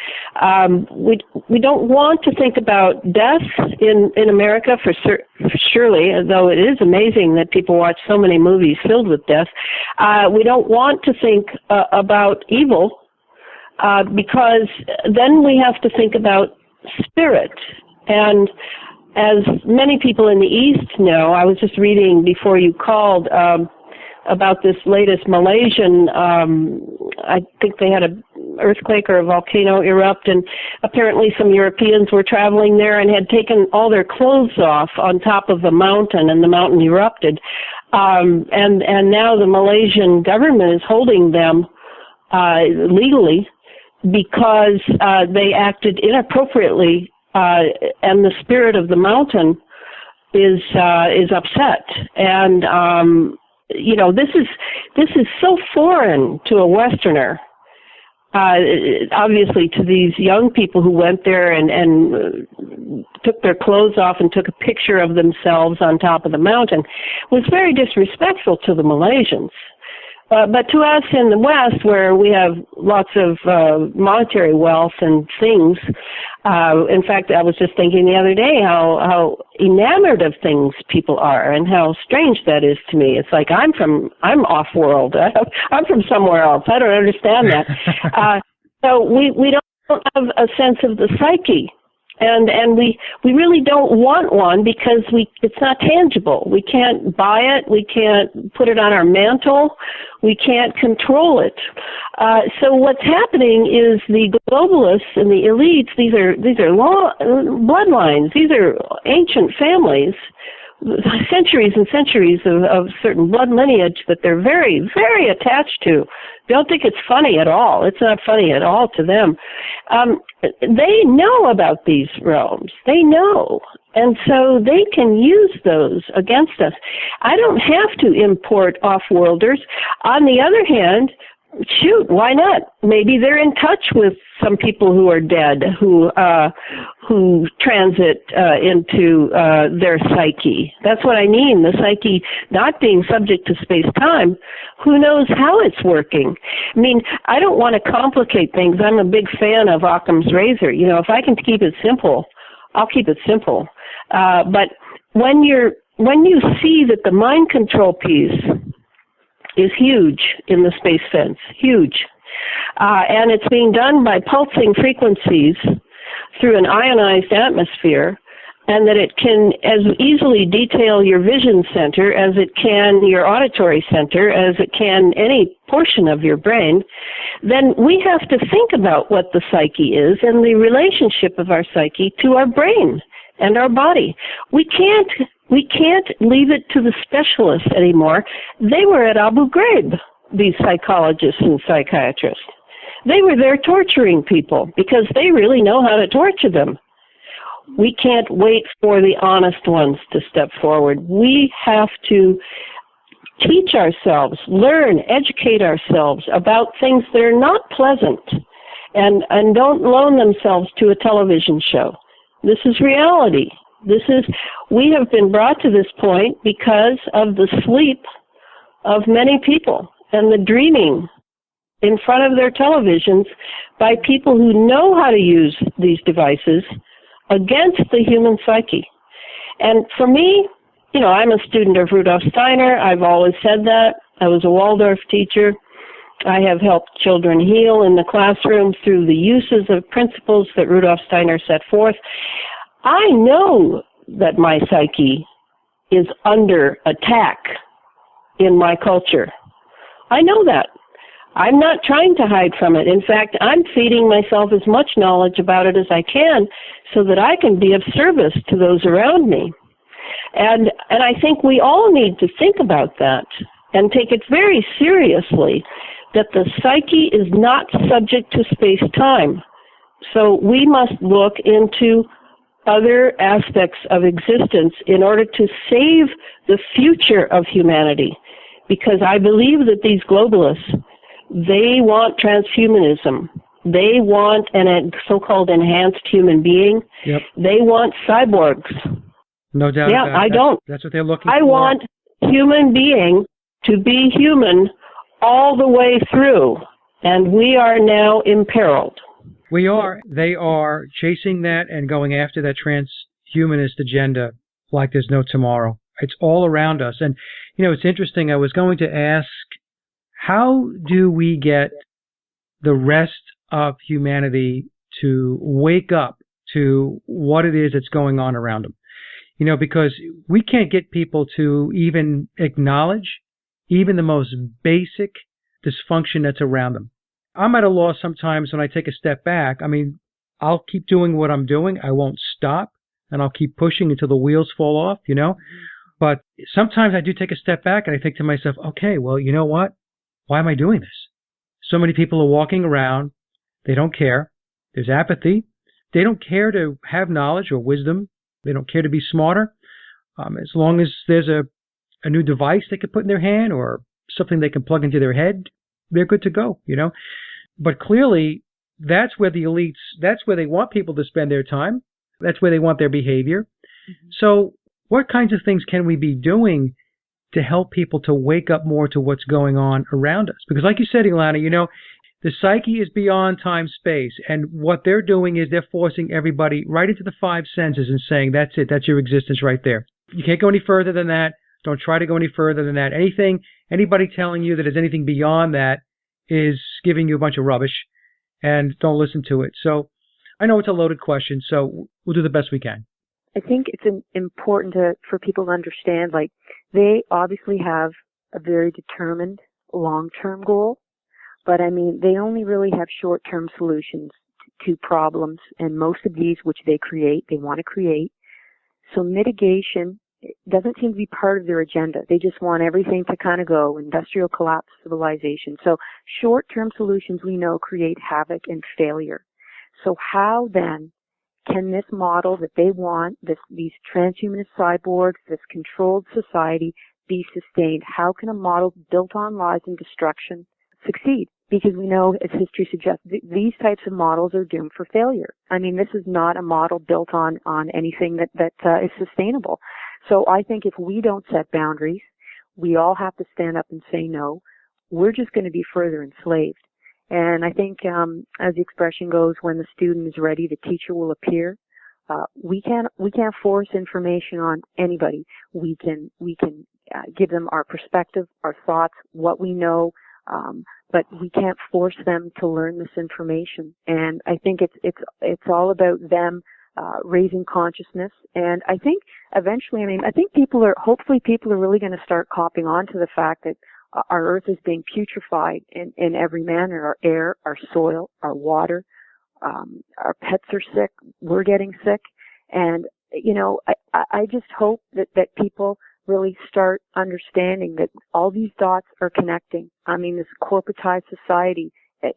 we don't want to think about death in America surely, though it is amazing that people watch so many movies filled with death. We don't want to think about evil. Because then we have to think about spirit. And as many people in the East know, I was just reading before you called about this latest Malaysian, I think they had an earthquake or a volcano erupt, and apparently some Europeans were traveling there and had taken all their clothes off on top of a mountain, and the mountain erupted. And now the Malaysian government is holding them legally because they acted inappropriately, and the spirit of the mountain is upset. And you know, this is so foreign to a Westerner. Obviously, to these young people who went there and took their clothes off and took a picture of themselves on top of the mountain, was very disrespectful to the Malaysians. But to us in the West, where we have lots of monetary wealth and things, in fact, I was just thinking the other day how enamored of things people are, and how strange that is to me. It's like I'm off-world. I'm from somewhere else. I don't understand that. So we don't have a sense of the psyche. And we really don't want one because it's not tangible. We can't buy it. We can't put it on our mantle. We can't control it. So what's happening is the globalists and the elites, these are long bloodlines. These are ancient families, centuries and centuries of certain blood lineage that they're very, very attached to. Don't think it's funny at all. It's not funny at all to them. They know about these realms. They know. And so they can use those against us. I don't have to import off-worlders. On the other hand, shoot, why not? Maybe they're in touch with some people who are dead, who transit into their psyche. That's what I mean, the psyche not being subject to space-time. Who knows how it's working? I mean, I don't want to complicate things. I'm a big fan of Occam's razor. You know, if I can keep it simple, I'll keep it simple. But when you see that the mind control piece is huge in the space fence, huge, and it's being done by pulsing frequencies through an ionized atmosphere, and that it can as easily detail your vision center as it can your auditory center, as it can any portion of your brain, then we have to think about what the psyche is and the relationship of our psyche to our brain and our body. We can't leave it to the specialists anymore. They were at Abu Ghraib, these psychologists and psychiatrists. They were there torturing people because they really know how to torture them. We can't wait for the honest ones to step forward. We have to teach ourselves, learn, educate ourselves about things that are not pleasant, and don't loan themselves to a television show. This is reality. We have been brought to this point because of the sleep of many people and the dreaming in front of their televisions by people who know how to use these devices against the human psyche. And for me, I'm a student of Rudolf Steiner. I've always said that. I was a Waldorf teacher. I have helped children heal in the classroom through the uses of principles that Rudolf Steiner set forth. I know that my psyche is under attack in my culture. I know that. I'm not trying to hide from it. In fact, I'm feeding myself as much knowledge about it as I can so that I can be of service to those around me. And I think we all need to think about that and take it very seriously, that the psyche is not subject to space-time. So we must look into other aspects of existence in order to save the future of humanity. Because I believe that these globalists, they want transhumanism. They want a so-called enhanced human being. Yep. They want cyborgs. No doubt about it. I don't. That's what they're looking for. I want human being to be human all the way through, and we are now imperiled. We are. They are chasing that and going after that transhumanist agenda like there's no tomorrow. It's all around us. And, it's interesting. I was going to ask, how do we get the rest of humanity to wake up to what it is that's going on around them? Because we can't get people to even acknowledge even the most basic dysfunction that's around them. I'm at a loss sometimes when I take a step back. I'll keep doing what I'm doing. I won't stop, and I'll keep pushing until the wheels fall off, But sometimes I do take a step back and I think to myself, okay, well, you know what? Why am I doing this? So many people are walking around. They don't care. There's apathy. They don't care to have knowledge or wisdom. They don't care to be smarter. As long as there's a new device they can put in their hand or something they can plug into their head, they're good to go, But clearly, that's where the elites, that's where they want people to spend their time. That's where they want their behavior. Mm-hmm. So what kinds of things can we be doing to help people to wake up more to what's going on around us? Because like you said, Elana, the psyche is beyond time, space. And what they're doing is they're forcing everybody right into the five senses and saying, that's it. That's your existence right there. You can't go any further than that. Don't try to go any further than that. Anybody telling you that there's anything beyond that is giving you a bunch of rubbish, and don't listen to it. So I know it's a loaded question, so we'll do the best we can. I think it's important for people to understand, they obviously have a very determined long-term goal, but they only really have short-term solutions to problems, and most of these which they want to create. So mitigation doesn't seem to be part of their agenda. They just want everything to kind of go, industrial collapse, civilization. So short-term solutions we know create havoc and failure. So how then can this model that they want, these transhumanist cyborgs, this controlled society, be sustained? How can a model built on lies and destruction succeed? Because we know, as history suggests, these types of models are doomed for failure. This is not a model built on anything that is sustainable. So I think if we don't set boundaries, we all have to stand up and say no. We're just going to be further enslaved. And I think, as the expression goes, when the student is ready, the teacher will appear. we can't force information on anybody. We can give them our perspective, our thoughts, what we know, but we can't force them to learn this information. And I think it's all about them raising consciousness. And I think eventually, I think hopefully people are really going to start copping on to the fact that our earth is being putrefied in every manner. Our air, our soil, our water, our pets are sick. We're getting sick. And, I just hope that people really start understanding that all these dots are connecting. This corporatized society, this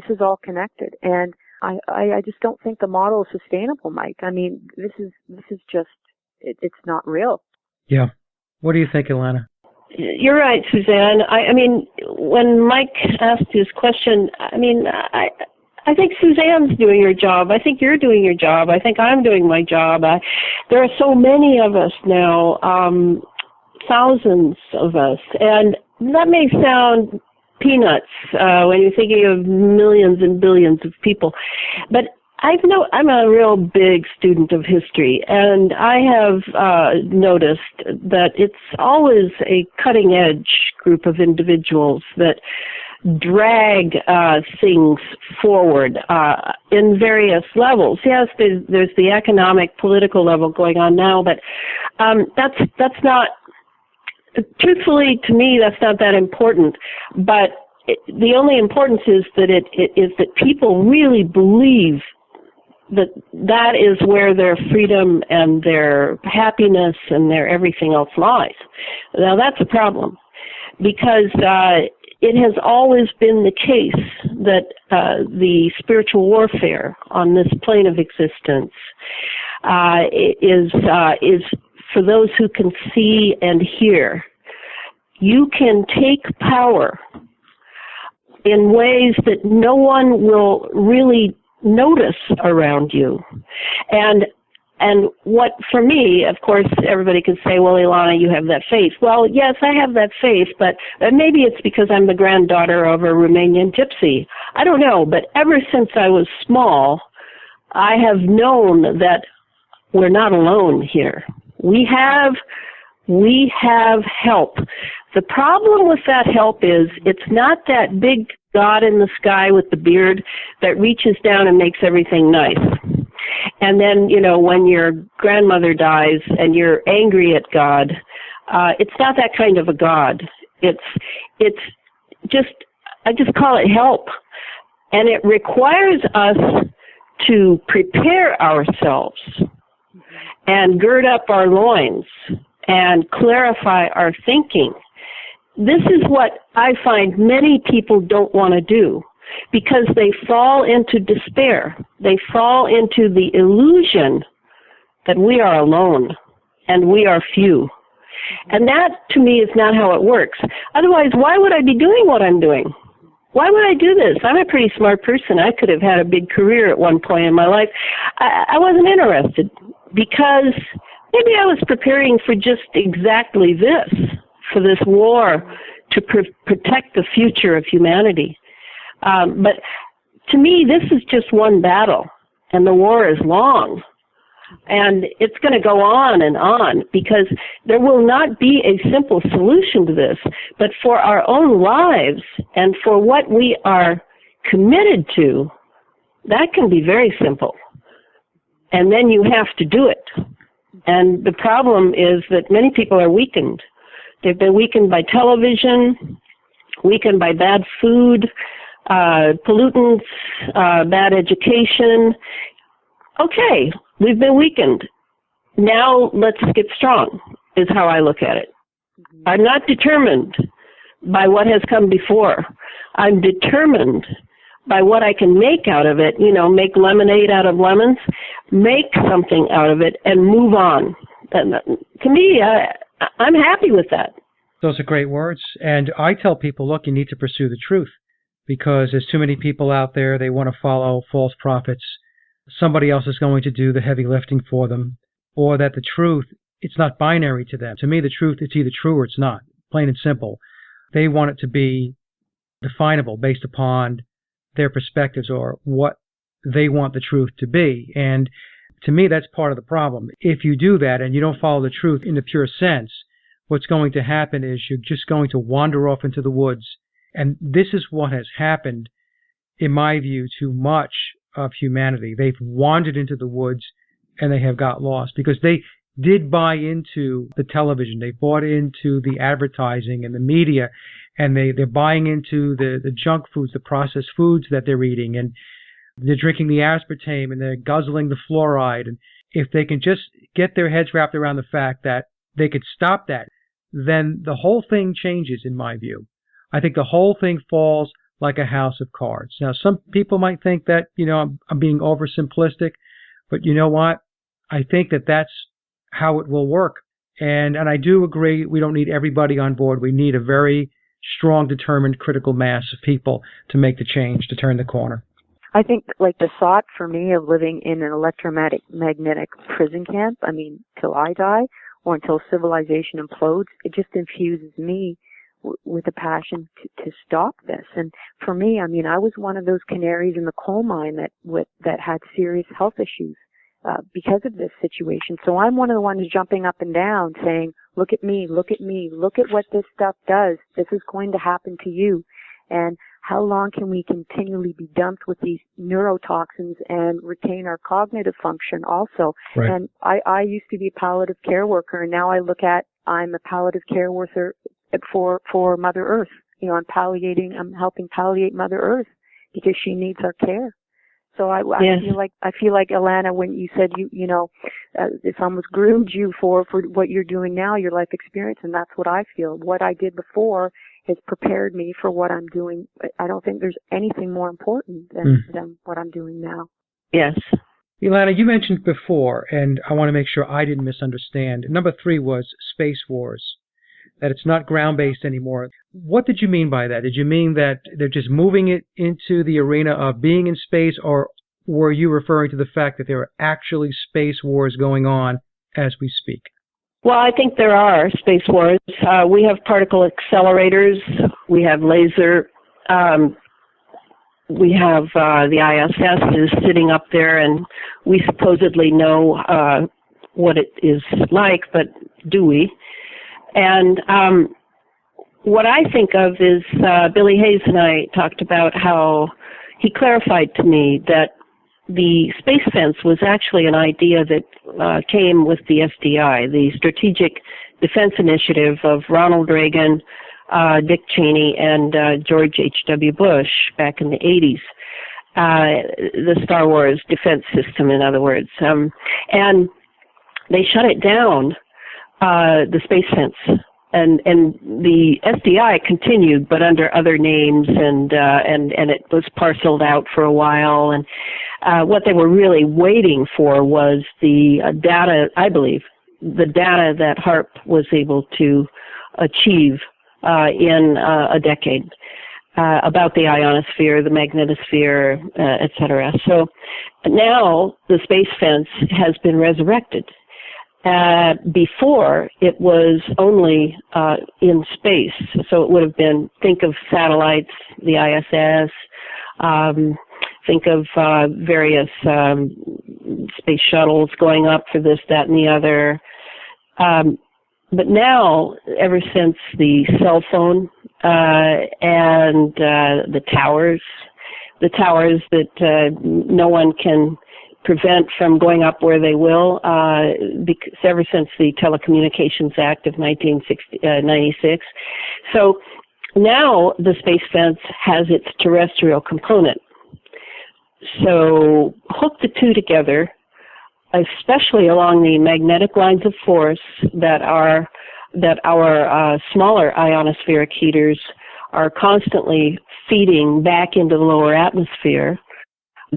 is all connected. And I just don't think the model is sustainable, Mike. This is just, it's not real. Yeah. What do you think, Elana? You're right, Suzanne. I mean, when Mike asked his question, I think Suzanne's doing her job. I think you're doing your job. I think I'm doing my job. There are so many of us now, thousands of us, and that may sound peanuts when you're thinking of millions and billions of people, but I'm a real big student of history, and I have noticed that it's always a cutting-edge group of individuals that drag things forward in various levels. Yes, there's the economic, political level going on now, but that's not, truthfully, to me, that's not that important. But the only importance is that it is that people really believe that is where their freedom and their happiness and their everything else lies. Now that's a problem, because it has always been the case that the spiritual warfare on this plane of existence is for those who can see and hear. You can take power in ways that no one will really notice around you. And what, for me, of course, everybody can say, well, Elana, you have that faith. Well, yes, I have that faith, but maybe it's because I'm the granddaughter of a Romanian gypsy. I don't know, but ever since I was small, I have known that we're not alone here. We have help. The problem with that help is it's not that big God in the sky with the beard that reaches down and makes everything nice. And then, when your grandmother dies and you're angry at God, it's not that kind of a God. It's just, I just call it help. And it requires us to prepare ourselves and gird up our loins and clarify our thinking. This is what I find many people don't want to do, because they fall into despair. They fall into the illusion that we are alone and we are few. And that, to me, is not how it works. Otherwise, why would I be doing what I'm doing? Why would I do this? I'm a pretty smart person. I could have had a big career at one point in my life. I wasn't interested, because maybe I was preparing for just exactly this, for this war to protect the future of humanity. But to me, this is just one battle, and the war is long. And it's going to go on, because there will not be a simple solution to this. But for our own lives and for what we are committed to, that can be very simple. And then you have to do it. And the problem is that many people are weakened. They've been weakened by television, weakened by bad food, pollutants, bad education. Okay, we've been weakened. Now let's get strong, is how I look at it. I'm not determined by what has come before. I'm determined by what I can make out of it, make lemonade out of lemons, make something out of it, and move on. And to me, I'm happy with that. Those are great words. And I tell people, look, you need to pursue the truth, because there's too many people out there. They want to follow false prophets. Somebody else is going to do the heavy lifting for them, or that the truth, it's not binary to them. To me, the truth, it's either true or it's not, plain and simple. They want it to be definable based upon their perspectives or what they want the truth to be. And to me, that's part of the problem. If you do that and you don't follow the truth in the pure sense, what's going to happen is you're just going to wander off into the woods. And this is what has happened, in my view, to much of humanity. They've wandered into the woods and they have got lost because they did buy into the television. They bought into the advertising and the media, and they're buying into the junk foods, the processed foods that they're eating, and they're drinking the aspartame and they're guzzling the fluoride. And if they can just get their heads wrapped around the fact that they could stop that, then the whole thing changes, in my view. I think the whole thing falls like a house of cards. Now, some people might think that, I'm being oversimplistic, but you know what? I think that that's how it will work. And I do agree we don't need everybody on board. We need a very strong, determined, critical mass of people to make the change, to turn the corner. I think, like, the thought for me of living in an electromagnetic prison camp, till I die or until civilization implodes, it just infuses me with a passion to stop this. And for me, I was one of those canaries in the coal mine that had serious health issues because of this situation. So I'm one of the ones jumping up and down saying, look at me, look at me, look at what this stuff does. This is going to happen to you. And how long can we continually be dumped with these neurotoxins and retain our cognitive function also? Right. And I used to be a palliative care worker, and now I'm a palliative care worker for Mother Earth. I'm helping palliate Mother Earth because she needs our care. So I feel like Elana, when you said it's almost groomed you for what you're doing now, your life experience, and that's what I feel. What I did before has prepared me for what I'm doing. I don't think there's anything more important than what I'm doing now. Yes. Elana, you mentioned before, and I want to make sure I didn't misunderstand. Number 3 was space wars, that it's not ground-based anymore. What did you mean by that? Did you mean that they're just moving it into the arena of being in space, or were you referring to the fact that there are actually space wars going on as we speak? Well, I think there are space wars. We have particle accelerators. We have laser. We have the ISS is sitting up there, and we supposedly know what it is like, but do we? And what I think of is Billy Hayes and I talked about how he clarified to me that the space fence was actually an idea that came with the SDI, the Strategic Defense Initiative of Ronald Reagan, Dick Cheney, and George H.W. Bush back in the 80s. The Star Wars defense system, in other words. And they shut it down, the space fence. And the SDI continued, but under other names, and it was parceled out for a while. And what they were really waiting for was the data, I believe, the data that HAARP was able to achieve in a decade about the ionosphere, the magnetosphere, et cetera. So now the space fence has been resurrected. Before, it was only in space, so it would have been, think of satellites, the ISS, think of various space shuttles going up for this, that, and the other. But now, ever since the cell phone and the towers that no one can prevent from going up where they will, because ever since the Telecommunications Act of 1996. So now the space fence has its terrestrial component. So hook the two together, especially along the magnetic lines of force that our smaller ionospheric heaters are constantly feeding back into the lower atmosphere.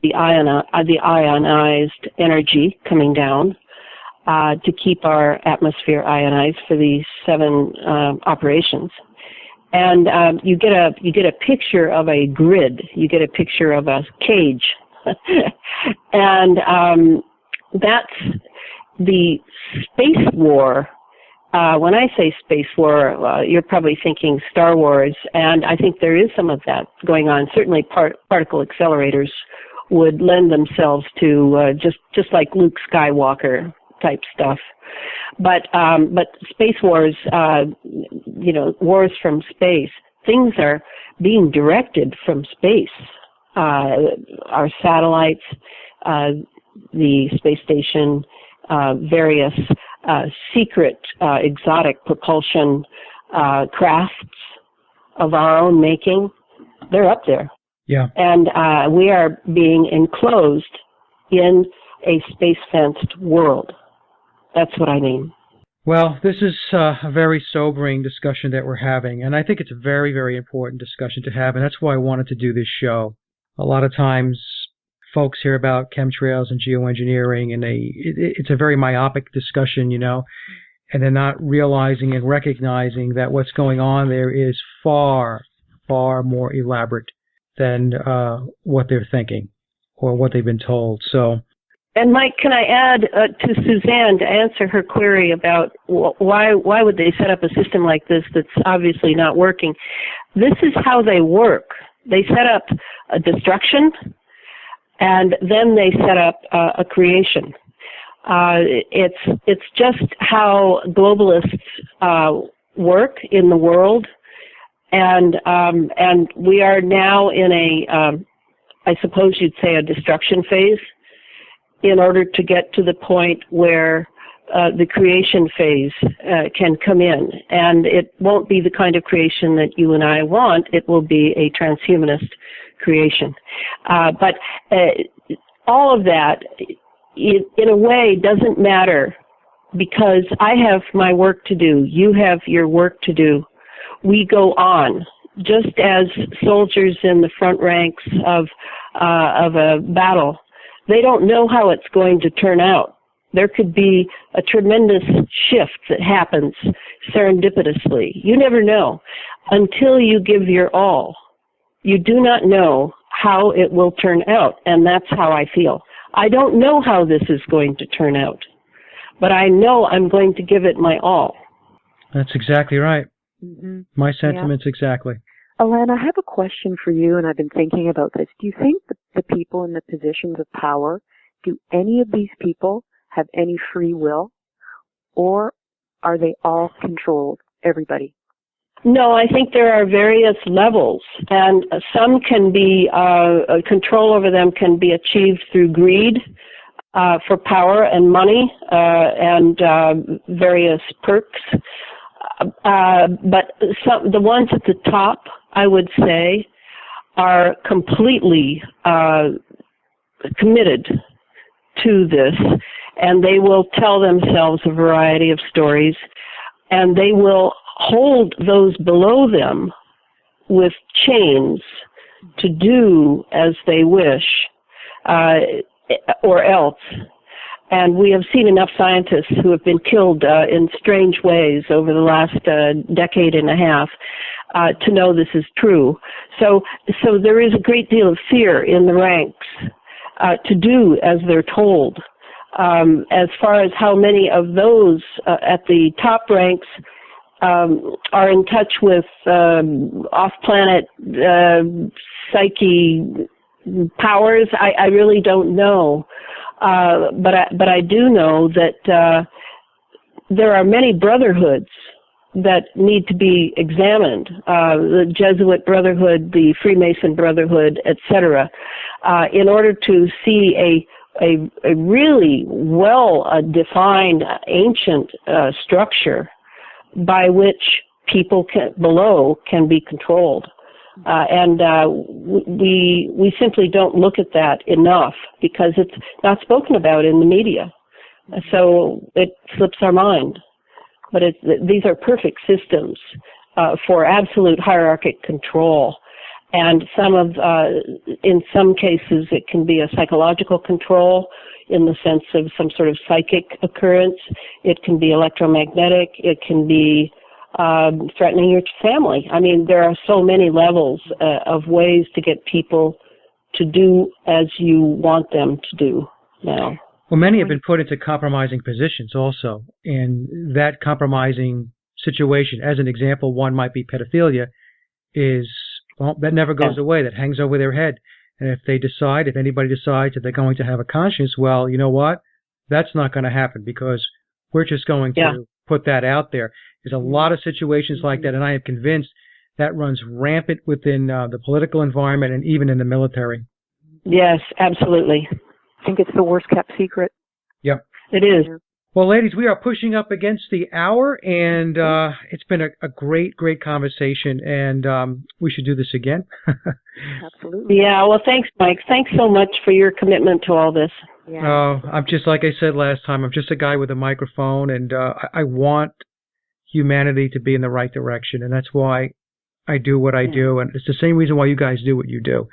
The ionized energy coming down to keep our atmosphere ionized for these 7 operations, and you get a picture of a grid. You get a picture of a cage, and that's the space war. When I say space war, you're probably thinking Star Wars, and I think there is some of that going on. Certainly, particle accelerators would lend themselves to just like Luke Skywalker type stuff. But space wars, wars from space, things are being directed from space. Our satellites, the space station, various secret exotic propulsion crafts of our own making, they're up there. Yeah. And we are being enclosed in a space-fenced world. That's what I mean. Well, this is a very sobering discussion that we're having, and I think it's a very, very important discussion to have, and that's why I wanted to do this show. A lot of times folks hear about chemtrails and geoengineering, and it's a very myopic discussion, and they're not realizing and recognizing that what's going on there is far, far more elaborate than what they're thinking or what they've been told. So. And Mike, can I add to Suzanne to answer her query about why would they set up a system like this that's obviously not working? This is how they work. They set up a destruction, and then they set up a creation. It's just how globalists work in the world, and we are now in I suppose you'd say, a destruction phase, in order to get to the point where the creation phase can come in. And it won't be the kind of creation that you and I want. It will be a transhumanist creation. But all of that, in a way, doesn't matter, because I have my work to do. You have your work to do. We go on. Just as soldiers in the front ranks of a battle, they don't know how it's going to turn out. There could be a tremendous shift that happens serendipitously. You never know until you give your all. You do not know how it will turn out, and that's how I feel. I don't know how this is going to turn out, but I know I'm going to give it my all. That's exactly right. Mm-hmm. My sentiments exactly. Elana, I have a question for you, and I've been thinking about this. Do you think the people in the positions of power, do any of these people have any free will, or are they all controlled, everybody? No, I think there are various levels, and some can be, control over them can be achieved through greed for power and money and various perks. But the ones at the top, I would say, are completely committed to this, and they will tell themselves a variety of stories, and they will hold those below them with chains to do as they wish, or else. And we have seen enough scientists who have been killed in strange ways over the last decade and a half to know this is true. So there is a great deal of fear in the ranks to do as they're told. As far as how many of those at the top ranks are in touch with off-planet psyche powers, I really don't know. But I do know that there are many brotherhoods that need to be examined, the Jesuit Brotherhood, the Freemason Brotherhood, etc., in order to see a really well-defined ancient structure by which people below can be controlled. And we simply don't look at that enough because it's not spoken about in the media. So it slips our mind. But these are perfect systems for absolute hierarchic control. And in some cases, it can be a psychological control in the sense of some sort of psychic occurrence. It can be electromagnetic. It can be threatening your family. I mean, there are so many levels of ways to get people to do as you want them to do now. Well, many have been put into compromising positions also, and that compromising situation, as an example, one might be pedophilia, that never goes away, that hangs over their head. And if anybody decides that they're going to have a conscience, well, you know what? That's not going to happen because we're just going to put that out there. There's a lot of situations like that, and I am convinced that runs rampant within the political environment and even in the military. Yes, absolutely. I think it's the worst kept secret. Yep. It is. Well, ladies, we are pushing up against the hour, and it's been a great, great conversation, and we should do this again. Absolutely. Yeah, well, thanks, Mike. Thanks so much for your commitment to all this. Yeah. Oh, I'm just, like I said last time, I'm just a guy with a microphone, and I want humanity to be in the right direction, and that's why I do what I do, and it's the same reason why you guys do what you do.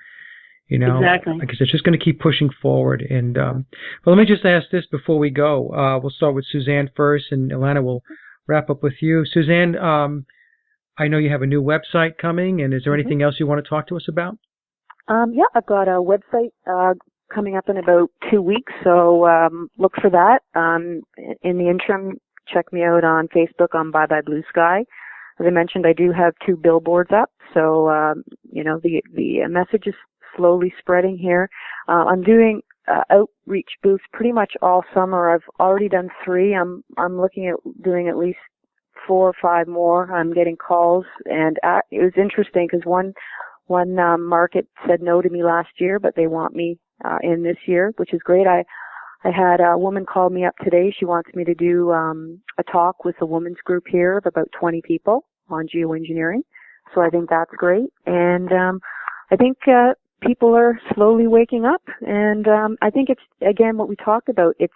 You know, exactly. Because it's just going to keep pushing forward. And but let me just ask this before we go. We'll start with Suzanne first, and Elana will wrap up with you. Suzanne, I know you have a new website coming, and is there anything else you want to talk to us about? Yeah, I've got a website coming up in about 2 weeks, so look for that. In the interim, check me out on Facebook on Bye Bye Blue Sky. As I mentioned, I do have 2 billboards up, so the message is slowly spreading here. I'm doing outreach booths pretty much all summer. I've already done 3. I'm looking at doing at least 4 or 5 more. I'm getting calls, and it was interesting because one market said no to me last year, but they want me in this year, which is great. I had a woman call me up today. She wants me to do a talk with a women's group here of about 20 people on geoengineering. So I think that's great. And I think people are slowly waking up. And I think it's, again, what we talked about. It's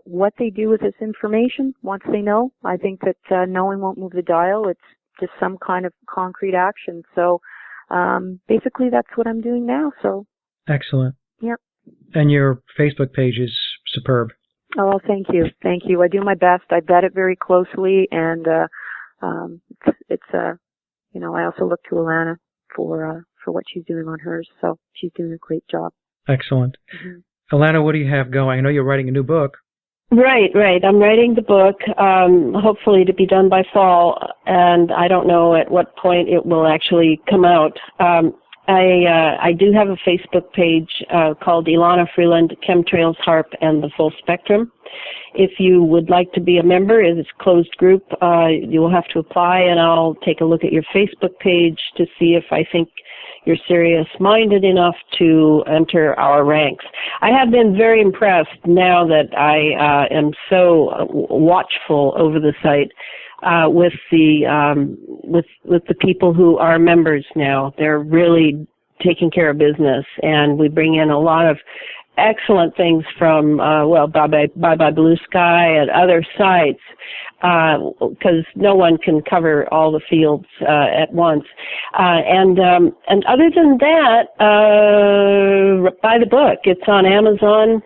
what they do with this information once they know. I think that knowing won't move the dial. It's just some kind of concrete action. So basically that's what I'm doing now. So excellent. Yep. And your Facebook page is superb. Oh, thank you. Thank you. I do my best. I vet it very closely, and I also look to Elana for what she's doing on hers. So she's doing a great job. Excellent. Elana, what do you have going? I know you're writing a new book. Right. I'm writing the book, hopefully to be done by fall, and I don't know at what point it will actually come out. I do have a Facebook page called Elana Freeland, Chemtrails, HAARP, and the Full Spectrum. If you would like to be a member, it's a closed group. You will have to apply, and I'll take a look at your Facebook page to see if I think you're serious-minded enough to enter our ranks. I have been very impressed now that I am so watchful over the site. With the people who are members now. They're really taking care of business, and we bring in a lot of excellent things from Bye Bye Blue Sky and other sites, because no one can cover all the fields at once. And other than that, buy the book. It's on Amazon.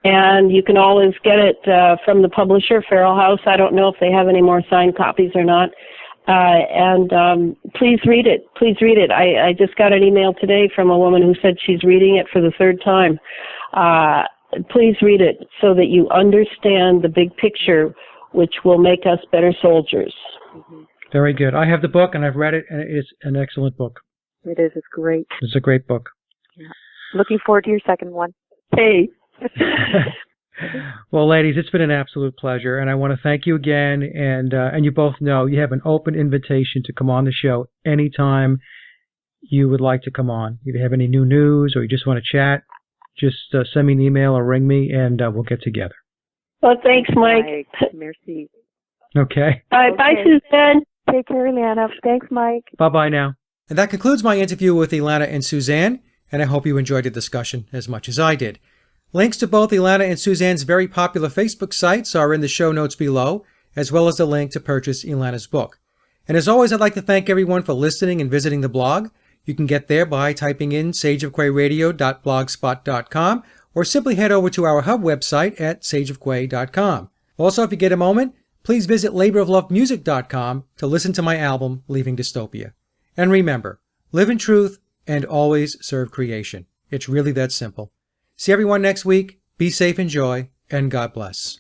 And you can always get it from the publisher, Feral House. I don't know if they have any more signed copies or not. Please read it. Please read it. I just got an email today from a woman who said she's reading it for the 3rd time. Please read it so that you understand the big picture, which will make us better soldiers. Very good. I have the book, and I've read it, and it's an excellent book. It is. It's great. It's a great book. Yeah. Looking forward to your second one. Hey. Well, ladies, it's been an absolute pleasure, and I want to thank you again. And you both know you have an open invitation to come on the show anytime you would like to come on. If you have any new news or you just want to chat, just send me an email or ring me, and we'll get together. Well, thanks, Mike. Merci. Okay. All right. Bye, Suzanne. Take care, Elana. Thanks, Mike. Bye-bye now. And that concludes my interview with Elana and Suzanne, and I hope you enjoyed the discussion as much as I did. Links to both Elana and Suzanne's very popular Facebook sites are in the show notes below, as well as the link to purchase Elana's book. And as always, I'd like to thank everyone for listening and visiting the blog. You can get there by typing in sageofquayradio.blogspot.com, or simply head over to our hub website at sageofquay.com. Also, if you get a moment, please visit laboroflovemusic.com to listen to my album, Leaving Dystopia. And remember, live in truth and always serve creation. It's really that simple. See everyone next week. Be safe, enjoy, and God bless.